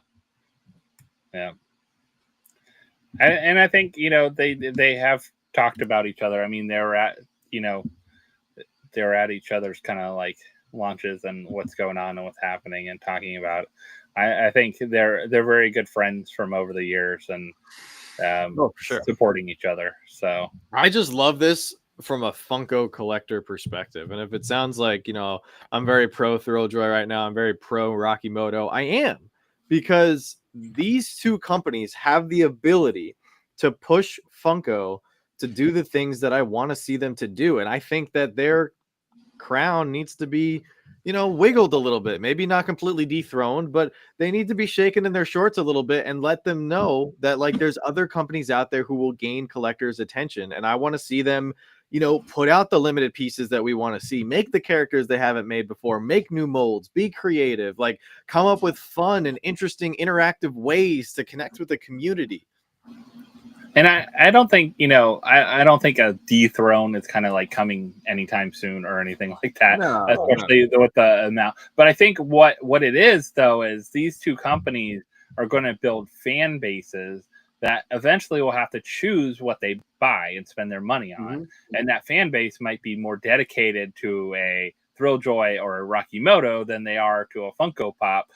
And I think they have talked about each other. I mean, they were at each other's kind of like launches and what's going on and what's happening and talking about. I think they're very good friends from over the years and for sure, supporting each other. So I just love this from a Funko collector perspective. And if it sounds like I'm very pro Thrilljoy right now, I'm very pro Rocky Moto. I am, because these two companies have the ability to push Funko to do the things that I want to see them to do. And I think that their crown needs to be, wiggled a little bit, maybe not completely dethroned, but they need to be shaken in their shorts a little bit and let them know that like there's other companies out there who will gain collectors' attention. And I want to see them, put out the limited pieces that we want to see, make the characters they haven't made before, make new molds, be creative, like come up with fun and interesting interactive ways to connect with the community. And I don't think, I don't think a dethrone is kind of like coming anytime soon or anything like that, especially with the amount. But I think what it is, though, is these two companies are going to build fan bases that eventually will have to choose what they buy and spend their money on. Mm-hmm. And that fan base might be more dedicated to a Thrilljoy or a Rocky Moto than they are to a Funko Pop.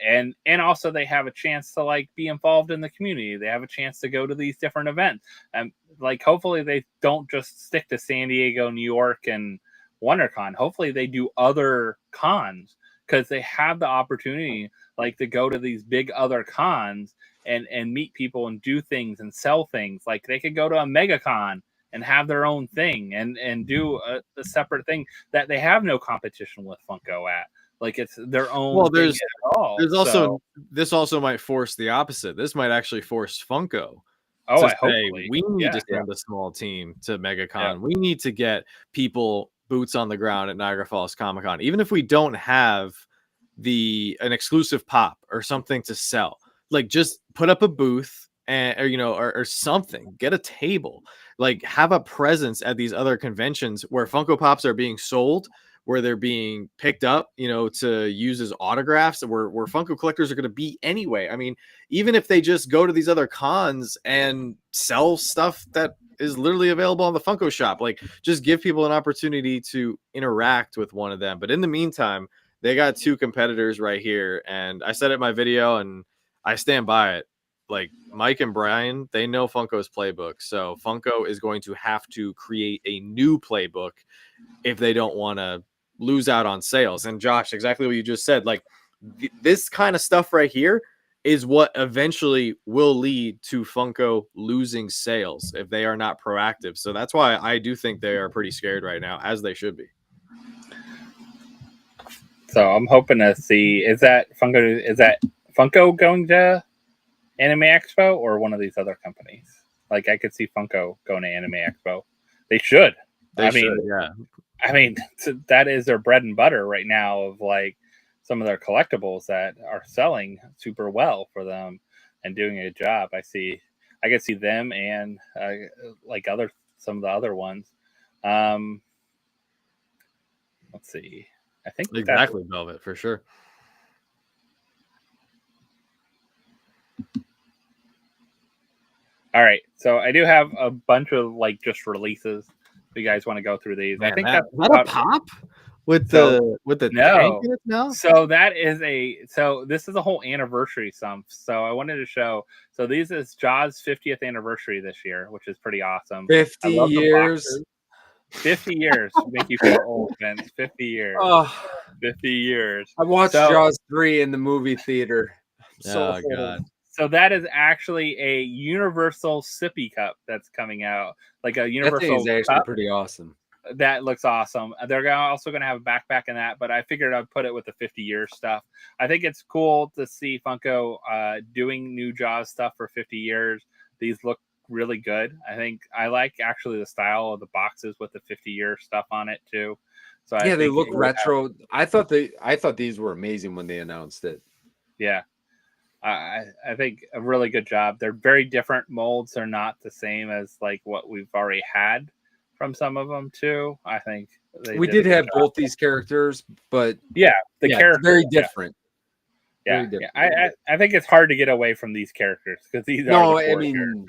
And also they have a chance to like be involved in the community. They have a chance to go to these different events. And like hopefully they don't just stick to San Diego, New York, and Wondercon. Hopefully they do other cons because they have the opportunity like to go to these big other cons and meet people and do things and sell things. Like they could go to a MegaCon and have their own thing and do a separate thing that they have no competition with Funko at. Like it's their own. Well, there's also this also might force the opposite. This might actually force Funko. To say, we need to send a small team to MegaCon. Yeah. We need to get people boots on the ground at Niagara Falls Comic Con, even if we don't have an exclusive pop or something to sell. Like just put up a booth or something. Get a table. Like have a presence at these other conventions where Funko Pops are being sold, where they're being picked up, you know, to use as autographs, where Funko collectors are going to be anyway. I mean, even if they just go to these other cons and sell stuff that is literally available on the Funko shop, like just give people an opportunity to interact with one of them. But in the meantime, they got two competitors right here. And I said it in my video and I stand by it. Like Mike and Brian, they know Funko's playbook. So Funko is going to have to create a new playbook if they don't want to lose out on sales. And Josh, exactly what you just said, like this kind of stuff right here is what eventually will lead to Funko losing sales if they are not proactive. So that's why I do think they are pretty scared right now, as they should be. So I'm hoping to see, is that Funko going to Anime Expo or one of these other companies? Like I could see Funko going to Anime Expo. They should. I mean, that is their bread and butter right now, of like some of their collectibles that are selling super well for them and doing a good job. I could see them and like some of the other ones. Let's see. I think exactly Velvet for sure. All right, so I do have a bunch of like just releases. If you guys want to go through these, Man, I think that's a pop with the tank in it now. So this is a whole anniversary sum. So I wanted to show. So this is Jaws' 50th anniversary this year, which is pretty awesome. 50 years. 50 years make you feel old, Vince. 50 years. 50 years. I watched Jaws 3 in the movie theater. Oh God. So that is actually a universal sippy cup that's coming out, like a universal. That thing is actually pretty awesome. That looks awesome. They're also going to have a backpack in that, but I figured I'd put it with the 50-year stuff. I think it's cool to see Funko doing new Jaws stuff for 50 years. These look really good. I like actually the style of the boxes with the 50-year stuff on it too. So yeah, they look retro. I thought these were amazing when they announced it. Yeah. I think a really good job. They're very different molds. They're not the same as like what we've already had from some of them too. I think we did have both these characters, but the characters very different. Yeah, very different. I think it's hard to get away from these characters because these are characters.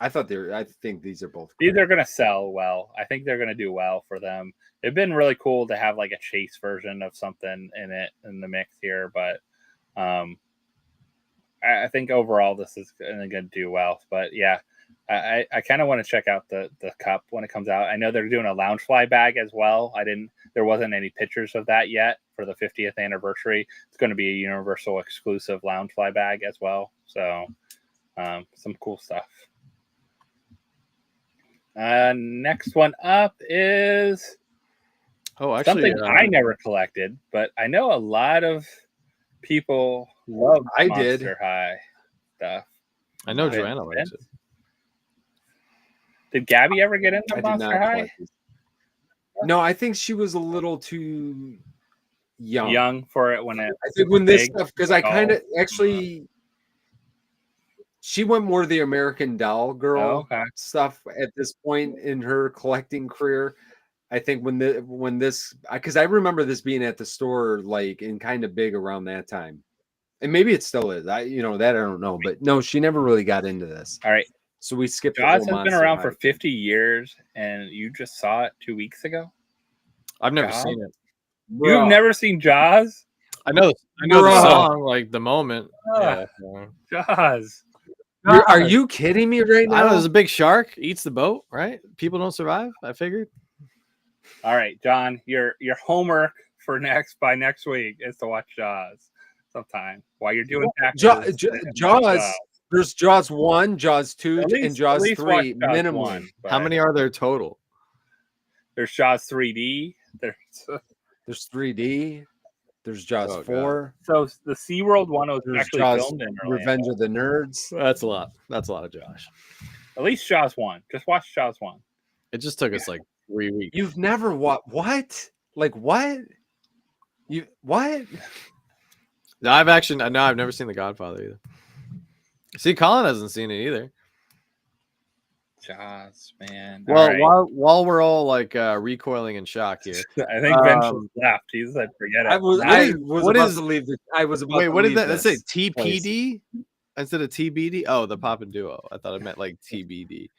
I think these are both. These are going to sell well. I think they're going to do well for them. It'd been really cool to have like a chase version of something in the mix here, but I think overall this is going to do well. But yeah, I kind of want to check out the cup when it comes out. I know they're doing a Loungefly bag as well. There wasn't any pictures of that yet for the 50th anniversary. It's going to be a Universal exclusive Loungefly bag as well. So some cool stuff. Next one up is something I never collected, but I know a lot of people love Monster High stuff. I know Joanna likes it. Did Gabby ever get into Monster High? No, I think she was a little too young for it when it. I think when this stuff, because I kind of actually. She went more the American Doll girl stuff at this point in her collecting career. I think when this, because I remember this being at the store like and kind of big around that time, and maybe it still is. I don't know, but no, she never really got into this. All right, so we skipped. Jaws has been around for 50 years, and you just saw it 2 weeks ago. I've never seen it. You've never seen Jaws? I know the song, like the moment. Jaws. Are you kidding me right now? There's a big shark eats the boat, right? People don't survive. I figured. All right, John, your homework for by next week is to watch Jaws sometime while you're doing Jaws. There's Jaws 1, Jaws 2, and Jaws 3 minimum. How many are there total? There's Jaws 3D. There's 3D. There's Jaws 4. So the SeaWorld one was actually filmed in Revenge of the Nerds. That's a lot. That's a lot of Josh. At least Jaws 1. Just watch Jaws 1. It just took us like 3 weeks. You've never what? Like what? You what? No, I've never seen The Godfather either. See, Colin hasn't seen it either. Jaws, man. Well, right. while we're all like recoiling in shock here, I think Vince just left. He said, "Forget it." I was about to leave. Wait, what did that? Let's say TPD instead of TBD. Oh, the Poppin Duo. I thought it meant like TBD.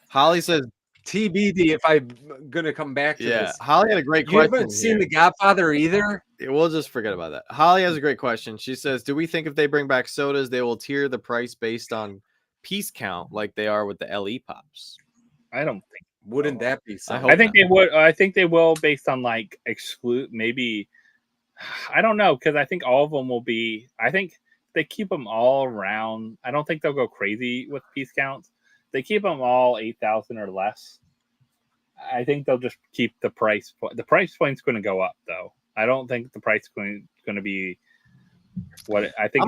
Holly says TBD if I'm gonna come back to this. Holly had a great question. You haven't seen The Godfather either? We'll just forget about that. Holly has a great question. She says, do we think if they bring back sodas, they will tier the price based on piece count like they are with the LE pops? I don't think. Wouldn't that be something? I think they would. I think they will based on like exclude maybe. I don't know, because I think all of them will be. I think they keep them all around. I don't think they'll go crazy with piece counts. They keep them all 8,000 or less. I think they'll just keep the price. The price point's going to go up, though. I don't think the price point is going to be what I think.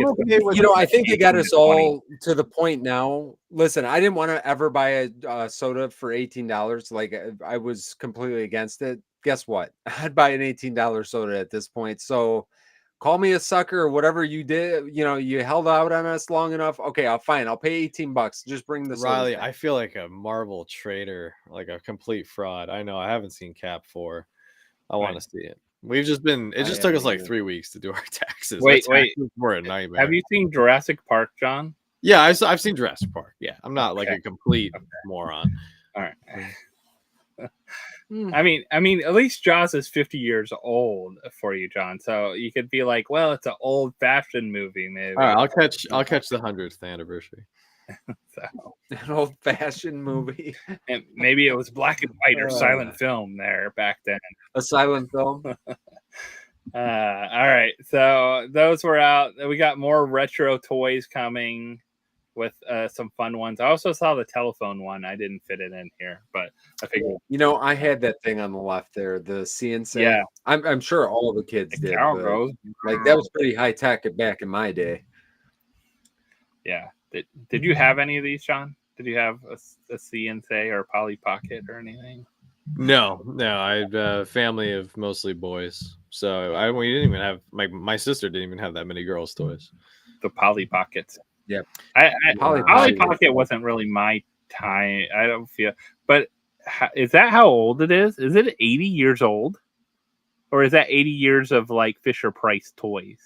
I think they got us all to the point now. Listen, I didn't want to ever buy a soda for $18. Like, I was completely against it. Guess what? I'd buy an $18 soda at this point. So call me a sucker or whatever you did. You held out on us long enough. Okay, I'll pay $18. Just bring the Riley, soda. I feel like a Marvel trader, like a complete fraud. I know I haven't seen Cap 4. I want to see it. We've just been. It just took us like 3 weeks to do our taxes. Wait. We're a nightmare. Have you seen Jurassic Park, John? Yeah, I've seen Jurassic Park. Yeah, I'm not like a complete moron. All right. I mean, at least Jaws is 50 years old for you, John. So you could be like, well, it's an old-fashioned movie, maybe. All right, I'll catch the 100th anniversary. So an old-fashioned movie, and maybe it was black and white or silent film there back then. A silent film. All right, so those were out. We got more retro toys coming with some fun ones. I also saw the telephone one. I didn't fit it in here, but I figured. I had that thing on the left there, the CNC. Yeah, I'm sure all the kids did. Like that was pretty high tech back in my day. Yeah. Did you have any of these, John? Did you have a CNC or a Polly Pocket or anything? No. I had a family of mostly boys, so we didn't even have my sister didn't even have that many girls' toys. The Polly Pockets. Yeah, Polly Pocket wasn't really my time. I don't feel. But is that how old it is? Is it 80 years old, or is that 80 years of like Fisher Price toys?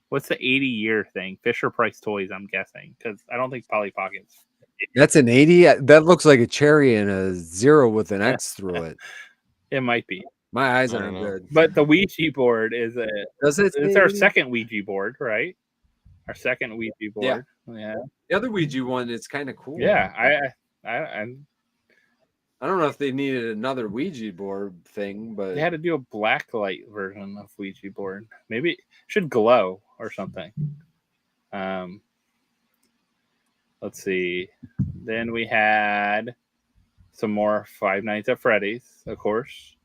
What's the 80-year thing? Fisher Price toys, I'm guessing, because I don't think Polly Pockets. That's an 80. That looks like a cherry and a 0 with an X through it. It might be. My eyes aren't good. But the Ouija board is it's our second Ouija board, right? Our second Ouija board. Yeah. The other Ouija one is kind of cool. Yeah, I don't know if they needed another Ouija board thing, but they had to do a black light version of Ouija board. Maybe it should glow or something. Let's see. Then we had some more Five Nights at Freddy's, of course.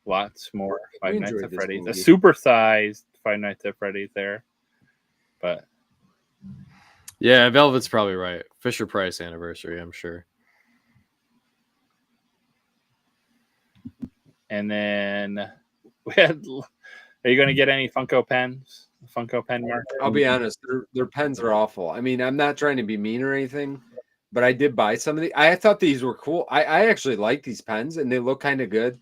Lots more Five Nights at Freddy's. A supersized Five Nights at Freddy's there. But yeah, Velvet's probably right. Fisher Price anniversary, I'm sure. And then we had. Are you going to get any Funko pens? Funko pen mark? I'll be honest, their pens are awful. I mean, I'm not trying to be mean or anything, but I did buy some of the. I thought these were cool. I actually like these pens, and they look kind of good.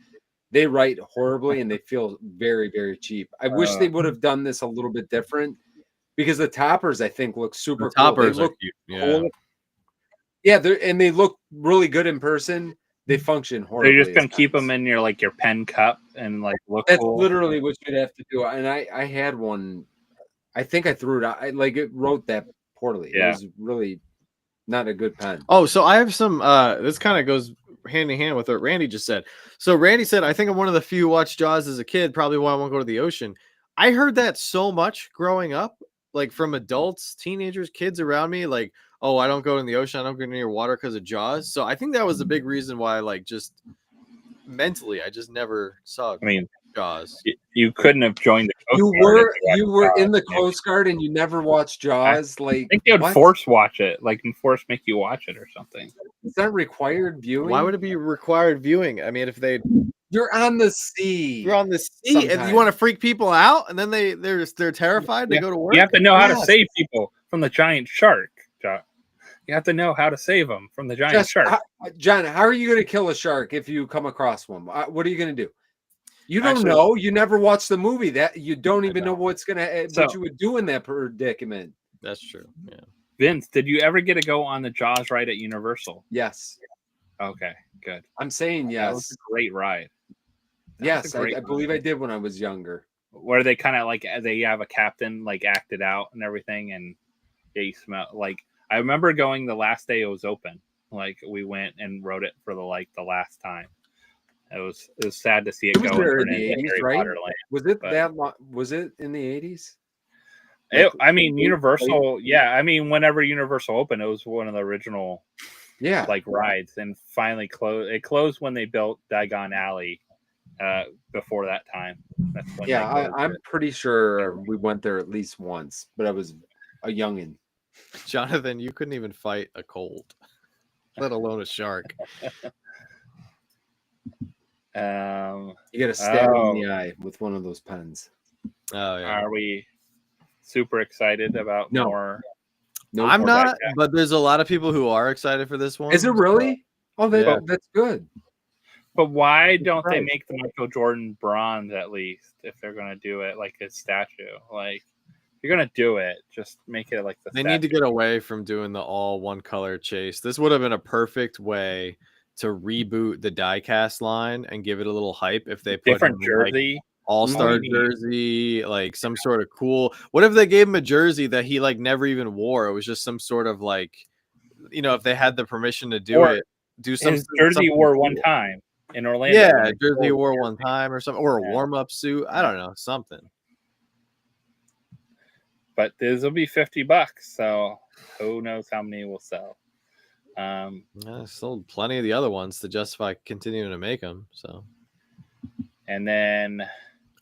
They write horribly, and they feel very, very cheap. I wish they would have done this a little bit different, because the toppers, I think, look super cool. Toppers look cute. Cool. Yeah, they look really good in person. They function horribly. You're just gonna keep them in your pen cup and like look. That's cool. Literally what you'd have to do. And I had one. I think I threw it out. It wrote that poorly. Yeah. It was really not a good pen. Oh, so I have some. This kind of goes hand in hand with what Randy just said. So Randy said, "I think I'm one of the few who watched Jaws as a kid. Probably why I won't go to the ocean." I heard that so much growing up, like from adults, teenagers, kids around me, like, oh, I don't go in the ocean. I don't go near water because of Jaws. So I think that was the big reason why, like, just mentally, I just never saw Jaws. You couldn't have joined the Coast Guard. You were in the Coast Guard and you never watched Jaws. I think they would force watch it, force make you watch it or something. Is that required viewing? Why would it be required viewing? I mean, if you're on the sea. You're on the sea, sometimes. And you want to freak people out, and then they're terrified. They go to work. You have to know how to save people from the giant shark. You have to know how to save them from the giant shark. John, how are you going to kill a shark if you come across one? What are you going to do? You don't know. You never watched the movie. That you don't even know what's what you would do in that predicament. That's true. Yeah. Vince, did you ever get to go on the Jaws ride at Universal? Yes. Okay, good. I'm saying yes. That was a great ride. Yes, I believe I did when I was younger. Where they kind of like they have a captain like acted out and everything, and they smell like. I remember going the last day it was open. Like we went and rode it for the last time. It was sad to see it go in the 80s, right? Was it that long? Was it in the 80s? I mean, Universal. Yeah, I mean, whenever Universal opened, it was one of the original, like rides, and finally closed. It closed when they built Diagon Alley. Before that time, that's when I'm pretty sure we went there at least once, but I was a youngin'. Jonathan, you couldn't even fight a cold, let alone a shark. You got to stab him in the eye with one of those pens. Oh yeah. Are we super excited about more? No, I'm not, but there's a lot of people who are excited for this one. Is it really? That's good. But why don't they make the Michael Jordan bronze at least if they're going to do it like a statue? Like, if you're going to do it, just make it like the They need to get away from doing the all one color chase. This would have been a perfect way to reboot the diecast line and give it a little hype if they put different jersey. Like, all-star jersey, like some sort of cool. What if they gave him a jersey that he like never even wore? It was just some sort of like, if they had the permission to do it, do some his jersey wore cool. One time in Orlando. Yeah, jersey wore one time or something, or a warm-up suit. I don't know, something. But this will be $50, so who knows how many will sell. I sold plenty of the other ones to justify continuing to make them. So, and then,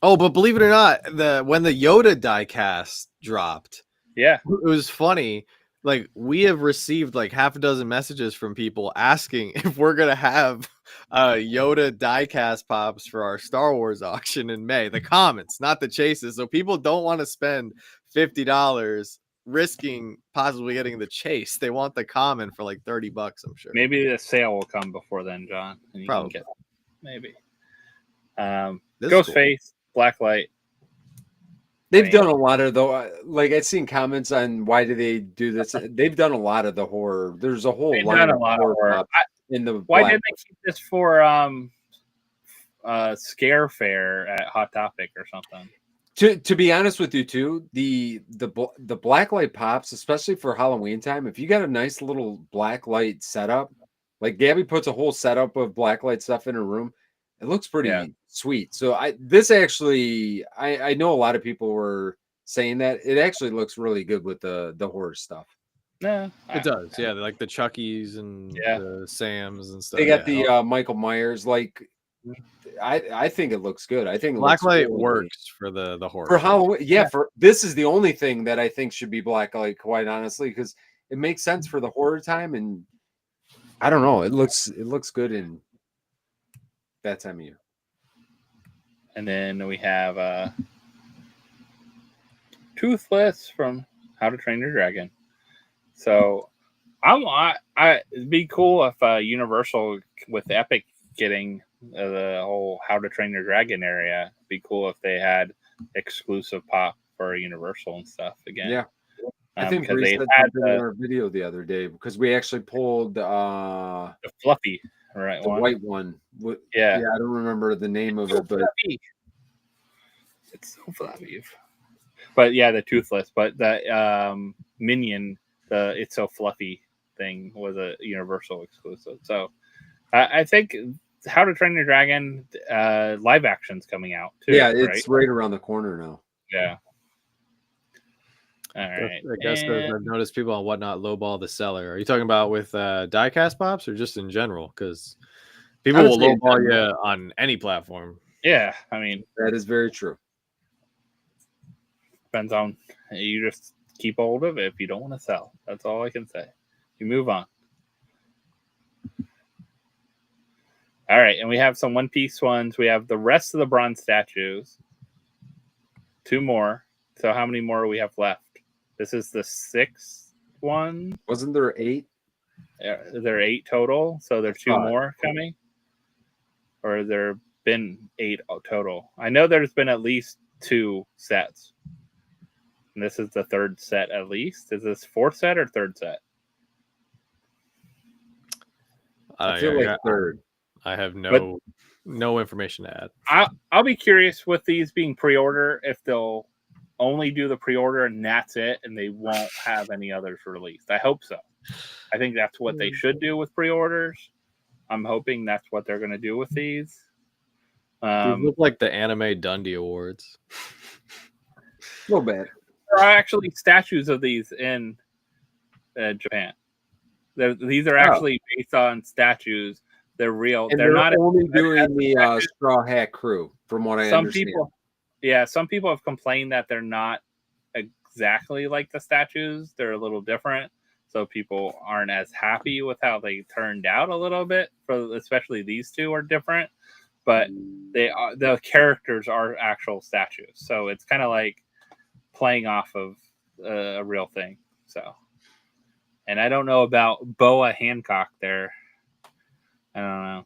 but believe it or not, when the Yoda diecast dropped, it was funny. Like we have received like half a dozen messages from people asking if we're gonna have Yoda diecast pops for our Star Wars auction in May. The comments, not the chases. So people don't want to spend $50 risking possibly getting the chase. They want the common for like $30, I'm sure. Maybe the sale will come before then, John. And you probably can get maybe. Ghostface, cool. Blacklight. They've done a lot of like I've seen comments on why do they do this. They've done a lot of the horror. There's a whole line of horror in the. Why didn't they keep this for Scare Fair at Hot Topic or something? To be honest with you, too, the blacklight pops, especially for Halloween time, if you got a nice little blacklight setup, like Gabby puts a whole setup of blacklight stuff in her room, it looks pretty sweet. So I know a lot of people were saying that it actually looks really good with the horror stuff. Yeah, it does. Yeah, like the Chuckies and the Sams and stuff. They got the Michael Myers like. I think it looks good. I think blacklight works for the horror for Halloween. Yeah, for this is the only thing that I think should be blacklight, quite honestly, because it makes sense for the horror time, and I don't know, it looks good in that time of year. And then we have Toothless from How to Train Your Dragon. So it'd be cool if Universal with Epic getting the whole How to Train Your Dragon area. It'd be cool if they had exclusive pop for Universal and stuff again. Yeah, I think they had in our video the other day because we actually pulled the fluffy, right? The white one. Yeah, I don't remember the name of it, but it's so fluffy. But yeah, the Toothless, but the Minion, the It's So Fluffy thing was a Universal exclusive. So I think How to Train Your Dragon live action's coming out too. Yeah, it's right around the corner now. Yeah. All right. I guess I've noticed people on Whatnot lowball the seller. Are you talking about with diecast pops or just in general? Because people will lowball you on any platform. Yeah, I mean that is very true. Depends on you just keep hold of it if you don't want to sell. That's all I can say. You move on. All right, and we have some One Piece ones. We have the rest of the bronze statues. 2 more. So how many more do we have left? This is the 6th one. Wasn't there 8? Is there 8 total? So there's 2 more coming? Or has there been 8 total? I know there's been at least 2 sets. And this is the 3rd set at least. Is this 4th set or 3rd set? I feel like 3rd. I have no information to add. I'll be curious with these being pre-order if they'll only do the pre-order and that's it, and they won't have any others released. I hope so. I think that's what they should do with pre-orders. I'm hoping that's what they're going to do with these. These look like the Anime Dundee Awards. A little bit. There are actually statues of these in Japan. These are actually based on statues. They're real. And they're not only doing the Straw Hat Crew, from what I understand. Some people have complained that they're not exactly like the statues. They're a little different. So people aren't as happy with how they turned out a little bit. Especially these 2 are different, but the characters are actual statues. So it's kind of like playing off of a real thing. So, and I don't know about Boa Hancock there. I don't know.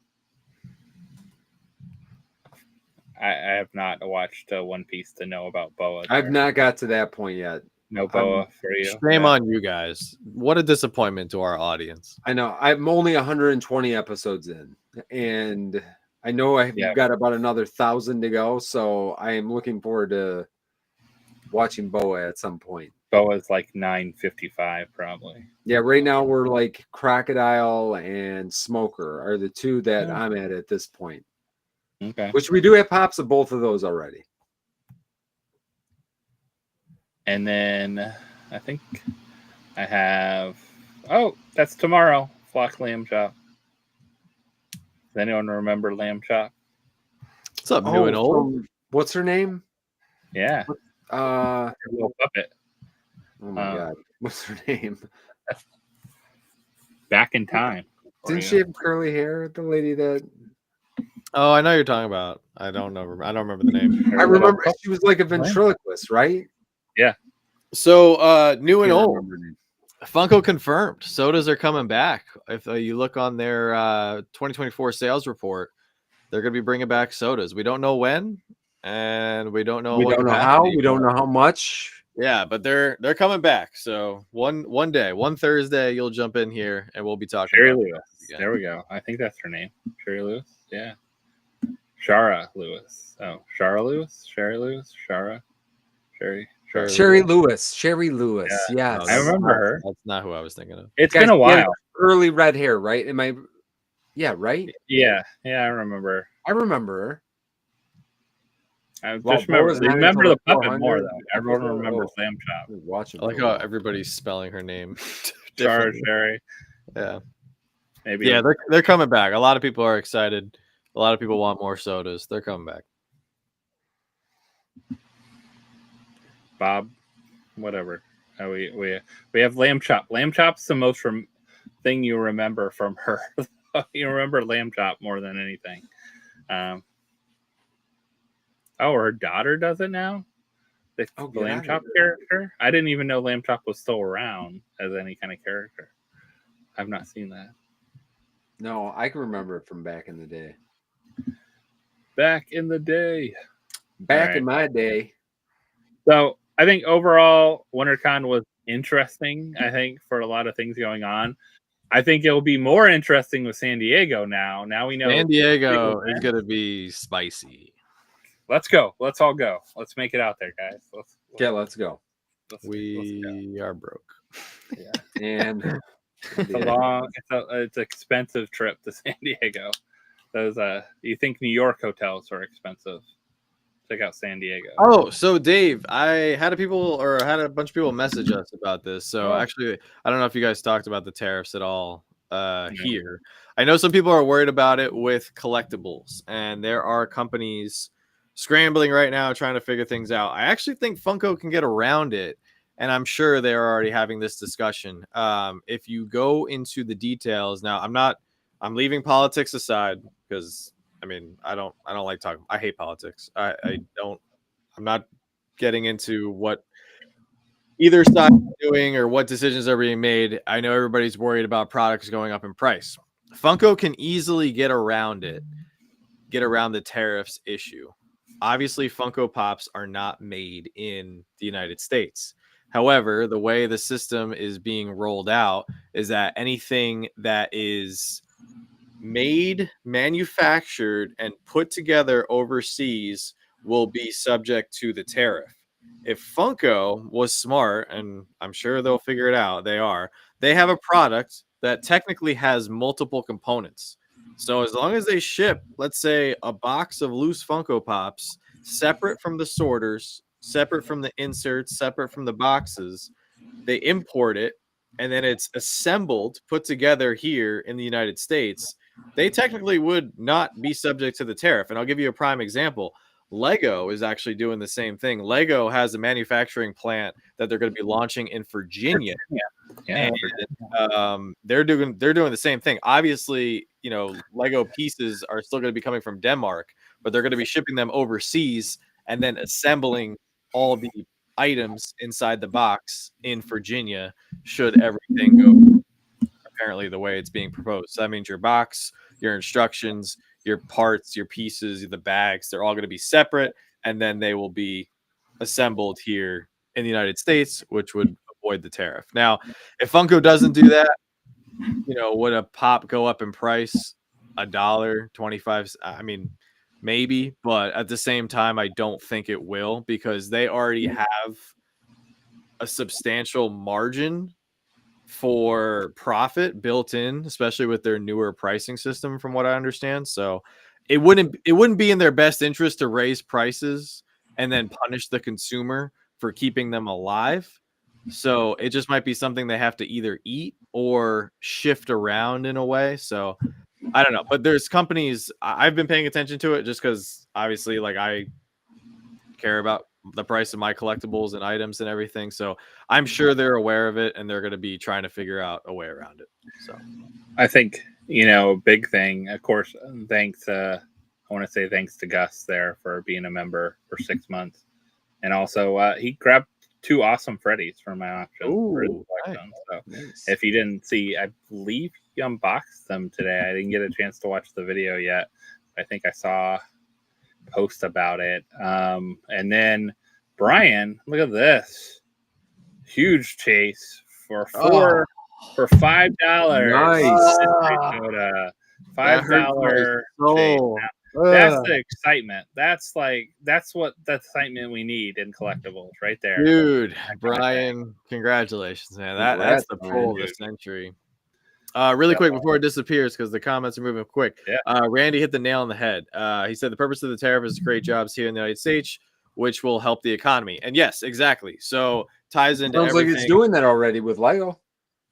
I have not watched One Piece to know about Boa. I've not got to that point yet. No Boa for you. Shame on you guys. What a disappointment to our audience. I know. I'm only 120 episodes in, and I know I've got about another 1,000 to go. So I am looking forward to watching Boa at some point. Boa's like 9:55 probably. Yeah, right now we're like Crocodile and Smoker are the 2 that I'm at this point. Okay. Which we do have pops of both of those already. And then I think I have... Oh, that's tomorrow. Flock Lamb Chop. Does anyone remember Lamb Chop? What's up, new and old? What's her name? Yeah. Little puppet. Oh my God. What's her name? Back in Time. Didn't she have curly hair? The lady that... Oh, I know you're talking about. I don't remember the name. I remember she was like a ventriloquist, right? Yeah. So new and old. Funko confirmed. Sodas are coming back. If you look on their 2024 sales report, they're going to be bringing back sodas. We don't know when, and we don't know. We don't know how. We don't know how much. Yeah, but they're coming back. So one day, one Thursday, you'll jump in here and we'll be talking. Sherry Lewis. There we go. I think that's her name. Sherry Lewis. Yeah. Shara Lewis. Oh, Shara Lewis. Sherry Lewis. Shara. Sherry Lewis. Sherry Lewis. Yeah. Yes. I remember her. That's not who I was thinking of. It's been a while. Curly red hair, right? Am I? Yeah, right. Yeah. I remember. I remember. I just remember the puppet more though. Everyone remembers Lamb Chop. I like how everybody's spelling her name. Sherry. Yeah. Maybe. Yeah, they're coming back. A lot of people are excited. A lot of people want more sodas. They're coming back. Bob, whatever. We have Lamb Chop. Lamb Chop's the most thing you remember from her. You remember Lamb Chop more than anything. Her daughter does it now? The Lamb Chop character? I didn't even know Lamb Chop was still around as any kind of character. I've not seen that. No, I can remember it from back in the day. Back in the day. Back in my day. So I think overall, Wondercon was interesting, I think, for a lot of things going on. I think it'll be more interesting with San Diego now. Now we know San Diego is going to be spicy. Let's go. Let's all go. Let's make it out there, guys. Let's go. We are broke. Yeah. And it's an expensive trip to San Diego. Those you think New York hotels are expensive? Check out San Diego. Oh, so Dave, I had a bunch of people message us about this. So actually, I don't know if you guys talked about the tariffs at all here. I know some people are worried about it with collectibles, and there are companies scrambling right now trying to figure things out. I actually think Funko can get around it, and I'm sure they're already having this discussion. If you go into the details now, I'm leaving politics aside because I mean, I don't like talking. I hate politics. I'm not getting into what either side is doing or what decisions are being made. I know everybody's worried about products going up in price. Funko can easily get around it, get around the tariffs issue. Obviously, Funko Pops are not made in the United States. However, the way the system is being rolled out is that anything that is made, manufactured, and put together overseas will be subject to the tariff. If Funko was smart, and I'm sure they'll figure it out, they have a product that technically has multiple components. So as long as they ship, let's say, a box of loose Funko Pops separate from the sorters, separate from the inserts, separate from the boxes, they import it, and then it's assembled, put together here in the United States, they technically would not be subject to the tariff. And I'll give you a prime example. Lego is actually doing the same thing. Lego has a manufacturing plant that they're going to be launching in Virginia. And they're doing the same thing. Obviously, Lego pieces are still going to be coming from Denmark, but they're going to be shipping them overseas and then assembling all the items inside the box in Virginia should everything go apparently the way it's being proposed. So that means your box, your instructions, your parts, your pieces, the bags, they're all going to be separate, and then they will be assembled here in the United States, which would avoid the tariff. Now, if Funko doesn't do that, would a pop go up in price $1.25? I mean, maybe, but at the same time, I don't think it will, because they already have a substantial margin for profit built in, especially with their newer pricing system, from what I understand. So it wouldn't be in their best interest to raise prices and then punish the consumer for keeping them alive. So it just might be something they have to either eat or shift around in a way. So I don't know, but there's companies I've been paying attention to it just because obviously, like, I care about the price of my collectibles and items and everything. So I'm sure they're aware of it, and they're going to be trying to figure out a way around it. So I think, big thing, of course, thanks. I want to say thanks to Gus there for being a member for 6 months. And also he grabbed 2 awesome Freddies for my auction. Ooh, nice. So nice. If you didn't see, I believe he unboxed them today. I didn't get a chance to watch the video yet. I think I saw post about it. And then Brian, look at this huge chase for $5. Nice. $5 chase. That's the excitement. That's what the excitement we need in collectibles right there. Dude, Brian, congratulations, man. That's the pull of the century. Really quick before it disappears, because the comments are moving quick. Randy hit the nail on the head. He said the purpose of the tariff is to create jobs here in the United States, which will help the economy. And yes, exactly. So ties into sounds everything. Like it's doing that already with Lego.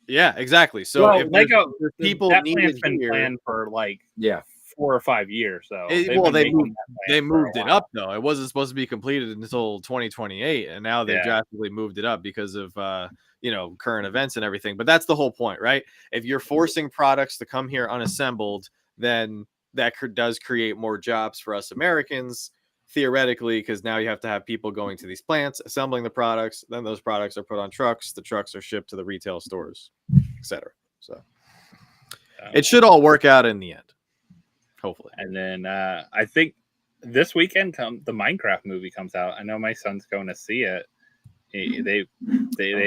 Yeah, exactly. So if Lego people that need plan's been planned for 4 or 5 years. So they moved it up though. It wasn't supposed to be completed until 2028, and now they've drastically moved it up because of current events and everything. But that's the whole point, right? If you're forcing products to come here unassembled, then that does create more jobs for us Americans, theoretically, because now you have to have people going to these plants, assembling the products, then those products are put on trucks, the trucks are shipped to the retail stores, etc. So it should all work out in the end, hopefully. And then I think this weekend the Minecraft movie comes out. I know my son's going to see it. They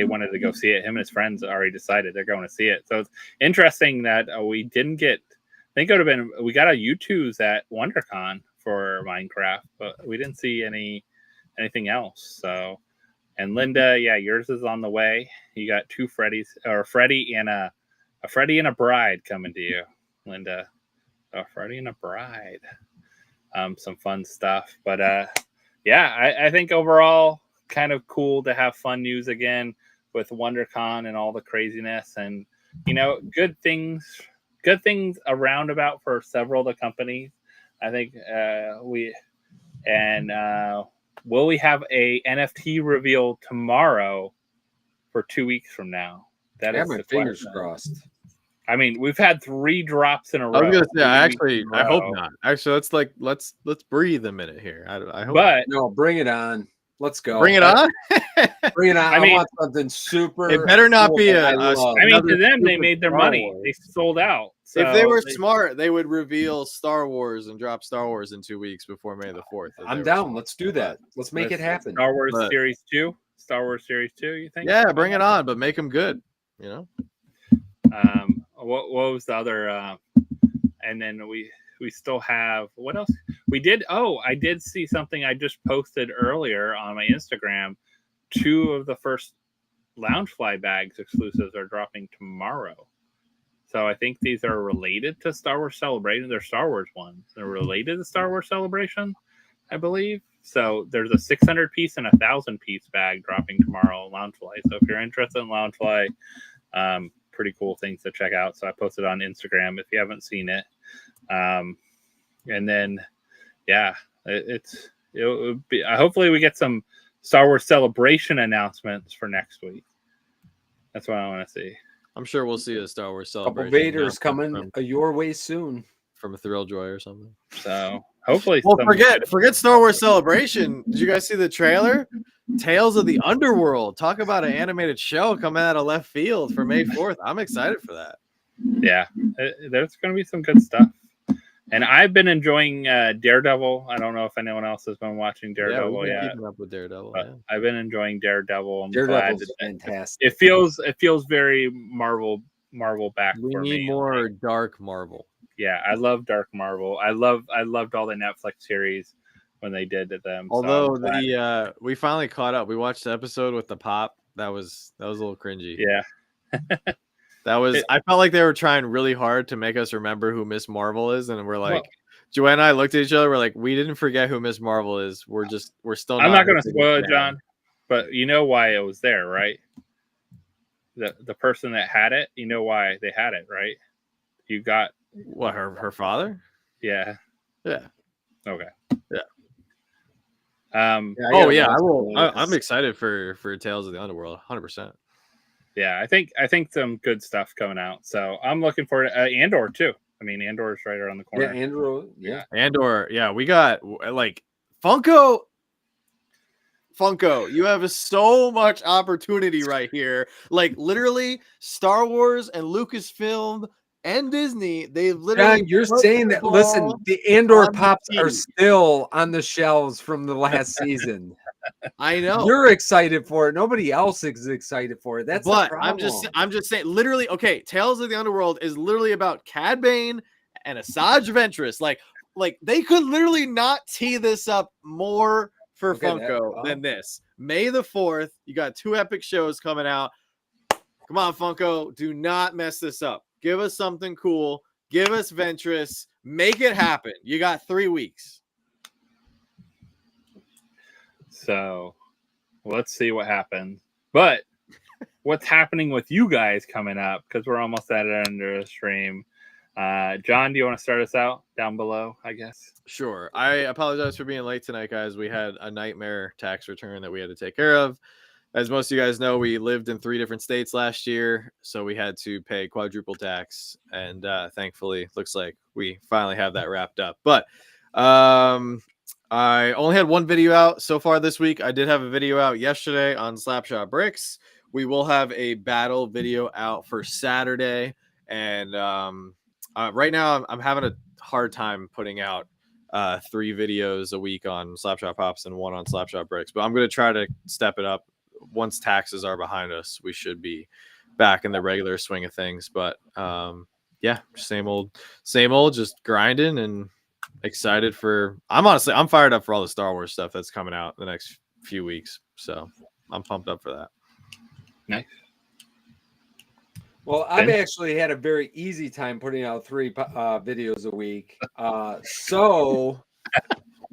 wanted to go see it. Him and his friends already decided they're going to see it. So it's interesting that we didn't get. I think it would have been. We got a U2s at Wondercon for Minecraft, but we didn't see anything else. So, and Linda, yours is on the way. You got 2 Freddies, or Freddy and a Freddy and a bride coming to you, Linda. A Freddy and a bride. Some fun stuff, but I think overall kind of cool to have fun news again with WonderCon and all the craziness, and good things around about for several of the companies. I think will we have a NFT reveal tomorrow for 2 weeks from now? That is my fingers crossed. I mean, we've had 3 drops in a row. I was gonna say, I hope not. Actually, let's breathe a minute here. I hope. But no, bring it on. Let's go. Bring it on. Bring it on. I mean, want something super. It better not cool be that a I mean, to them, they stupid made their Star money. Wars. They sold out. So if they were smart, they would reveal Star Wars and drop Star Wars in 2 weeks before May the 4th. I'm down. Let's do that. Let's make it happen. Star Wars Series 2. Star Wars Series 2, you think? Yeah, bring it on, but make them good. You know. What was the other? And then we still have what else? We did. Oh, I did see something I just posted earlier on my Instagram. 2 of the first Loungefly bags exclusives are dropping tomorrow. So I think these are related to Star Wars Celebration. They're Star Wars ones. They're related to Star Wars Celebration, I believe. So there's a 600-piece and a 1,000-piece bag dropping tomorrow on Loungefly. So if you're interested in Loungefly, pretty cool things to check out. So I posted on Instagram if you haven't seen it. And then, yeah, it'll be. Hopefully we get some Star Wars Celebration announcements for next week. That's what I want to see. I'm sure we'll see a Star Wars Celebration. Couple Vaders coming your way soon from a Thrilljoy or something. So hopefully. Well, forget Star Wars Celebration. Did you guys see the trailer? Tales of the Underworld. Talk about an animated show coming out of left field for May 4th. I'm excited for that. Yeah, there's going to be some good stuff. And I've been enjoying Daredevil. I don't know if anyone else has been watching Daredevil yet. Keeping up with Daredevil. Yeah. I've been enjoying Daredevil. I'm Daredevil's glad fantastic. It feels very Marvel back. We for need me. more dark Marvel. Yeah, I love dark Marvel. I loved all the Netflix series when they did them. Although we finally caught up. We watched the episode with the pop. That was a little cringy. Yeah. I felt like they were trying really hard to make us remember who Miss Marvel is, and we're like, Joanne and I looked at each other. We're like, we didn't forget who Miss Marvel is. We're still. I'm not going to spoil it, John, but you know why it was there, right? The person that had it, you know why they had it, right? You got what, her father? Yeah. Yeah. Okay. Yeah. I'm excited for Tales of the Underworld, 100%. Yeah, I think some good stuff coming out. So I'm looking forward to Andor too. I mean, Andor is right around the corner. Yeah, Andor. Yeah, Andor. Yeah, we got like Funko. You have so much opportunity right here. Like literally, Star Wars and Lucasfilm and Disney. They've literally. John, you're saying that. Listen, the Andor pops are still on the shelves from the last season. I know you're excited for it. Nobody else is excited for it. That's but the problem. I'm just saying. Literally, okay. Tales of the Underworld is literally about Cad Bane and Asajj Ventress. Like they could literally not tee this up more for Funko than this. May the 4th. You got 2 epic shows coming out. Come on, Funko. Do not mess this up. Give us something cool. Give us Ventress. Make it happen. You got 3 weeks. So let's see what happens. But what's happening with you guys coming up? Because we're almost at the end of the stream. John, do you want to start us out down below, I guess? Sure. I apologize for being late tonight, guys. We had a nightmare tax return that we had to take care of. As most of you guys know, we lived in 3 different states last year, so we had to pay quadruple tax. And thankfully, looks like we finally have that wrapped up. But I only had 1 video out so far this week. I did have a video out yesterday on Slapshot Bricks. We will have a battle video out for Saturday. And right now, I'm having a hard time putting out 3 videos a week on Slapshotpops and 1 on Slapshot Bricks. But I'm going to try to step it up. Once taxes are behind us, we should be back in the regular swing of things. But yeah, same old, just grinding and excited for. I'm fired up for all the Star Wars stuff that's coming out the next few weeks. So I'm pumped up for that. Nice. Well, I've actually had a very easy time putting out 3 videos a week.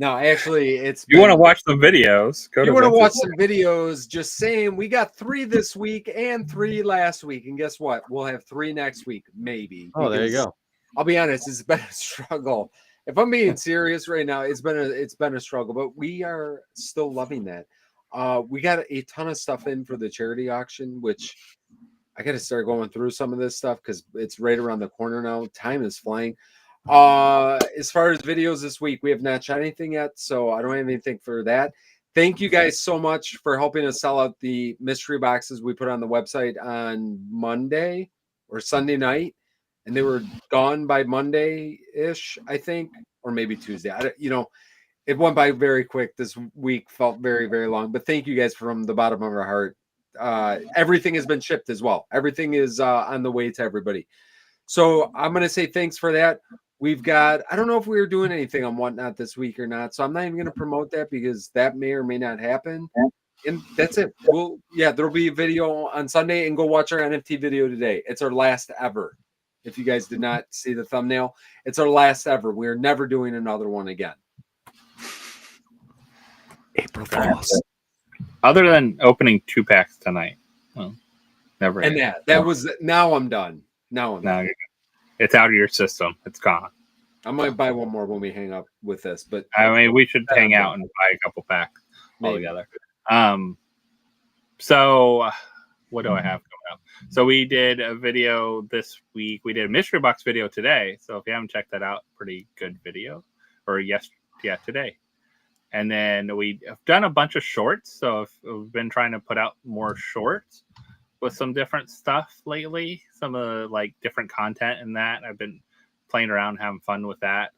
No, actually, you want to watch some videos. You want to watch some videos, just saying we got 3 this week and 3 last week. And guess what? We'll have 3 next week, maybe. Oh, there you go. I'll be honest, it's been a struggle. If I'm being serious right now, it's been a struggle, but we are still loving that. We got a ton of stuff in for the charity auction, which I got to start going through some of this stuff because it's right around the corner now. Time is flying. As far as videos this week, we have not shot anything yet, so I don't have anything for that. thank you guys so much for helping us sell out the mystery boxes we put on the website on Monday or Sunday night, and they were gone by Monday-ish, I think, or maybe Tuesday. It went by very quick. This week felt very, very long. But thank you guys from the bottom of our heart. Everything has been shipped as well. Everything is on the way to everybody. So I'm going to say thanks for that. We've got, I don't know if we were doing anything on Whatnot this week or not. So I'm not even going to promote that because that may or may not happen. And that's it. There'll be a video on Sunday, and go watch our NFT video today. It's our last ever. If you guys did not see the thumbnail, it's our last ever. We're never doing another one again. April Fools. Other than opening 2 packs tonight. Well, never. And that was, now I'm done. Now it's out of your system. It's gone. I might buy one more when we hang up with this, but I mean, we should hang out and buy a couple packs all together. So what do I have coming up? So we did a video this week. We did a mystery box video today. So if you haven't checked that out, pretty good video. Or today. And then we have done a bunch of shorts. So we've been trying to put out more shorts with some different stuff lately. Some of like different content in that. I've been playing around, having fun with that.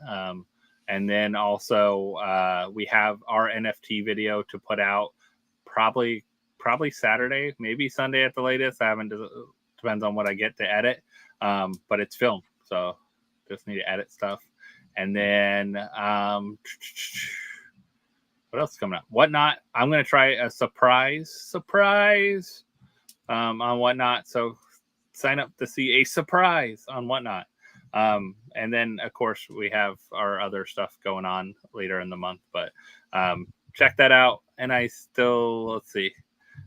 And then also we have our NFT video to put out probably Saturday, maybe Sunday at the latest. Depends on what I get to edit. But it's filmed, so just need to edit stuff. And then what else is coming up? Whatnot. I'm gonna try a surprise on Whatnot. So sign up to see a surprise on Whatnot. And then of course we have our other stuff going on later in the month. But check that out. And let's see.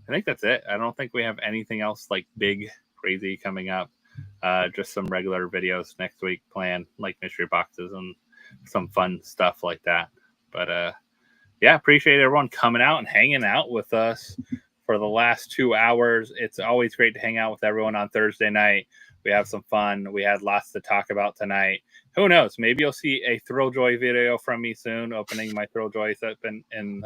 I think that's it. I don't think we have anything else like big, crazy coming up. Just some regular videos next week planned, like mystery boxes and some fun stuff like that. But appreciate everyone coming out and hanging out with us for the last 2 hours. It's always great to hang out with everyone on Thursday night. We have some fun. We had lots to talk about tonight. Who knows? Maybe you'll see a Thrilljoy video from me soon, opening my Thrilljoys up in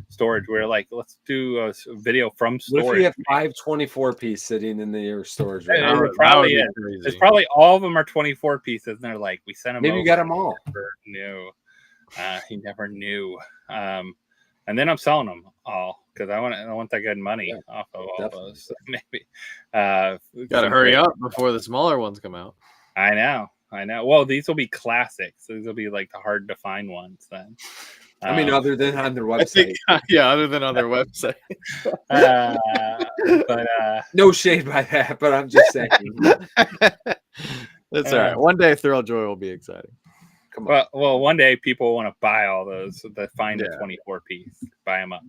storage. We're like, let's do a video from storage. What if you have 5 24-piece sitting in your storage? Right? It probably is. It's probably all of them are 24 pieces. And they're like, we sent them. Maybe you got them all. He never knew. And then I'm selling them all because I want that good money off of all those. So maybe gotta hurry up before the smaller ones come out. I know. Well, these will be classics. These will be like the hard to find ones then. I mean, other than on their website. Other than on their website. But no shade by that, but I'm just saying. That's all right. One day Thrilljoy will be exciting. Come on. Well, one day people want to buy all those. Find a 24-piece, buy them up.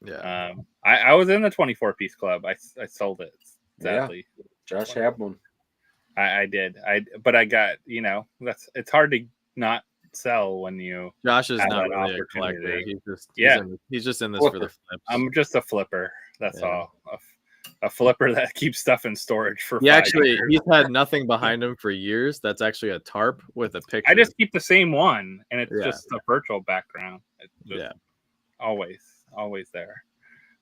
Yeah. I was in the 24-piece club. I sold it. Sadly, Josh had one. I did. But I got it's hard to not sell when you. Josh is not really a collector. He's just in this flipper. For the flips. I'm just a flipper. That's all. A flipper that keeps stuff in storage for. He's had nothing behind him for years. That's actually a tarp with a picture. I just keep the same one, and it's just a virtual background. It's just always there.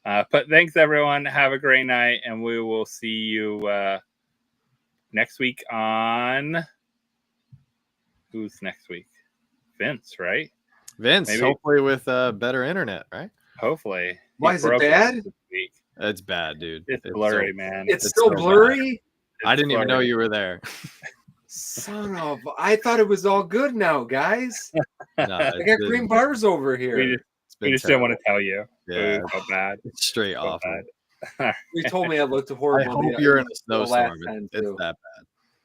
But thanks everyone. Have a great night, and we will see you next week on. Who's next week? Vince, right? Vince, maybe. Hopefully with better internet, right? Hopefully. Why is it bad? It's bad, dude. It's blurry, man. It's still blurry? I didn't even know you were there. Son of... I thought it was all good now, guys. I got green bars over here. We just didn't want to tell you. Yeah. It was so bad. It's straight off. You told me I looked horrible. I hope you're in a snowstorm. It's that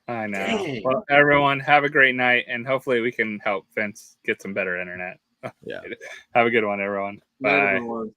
bad. I know. Dang. Well, everyone, have a great night, and hopefully we can help Vince get some better internet. Yeah. Have a good one, everyone. Bye. Everyone.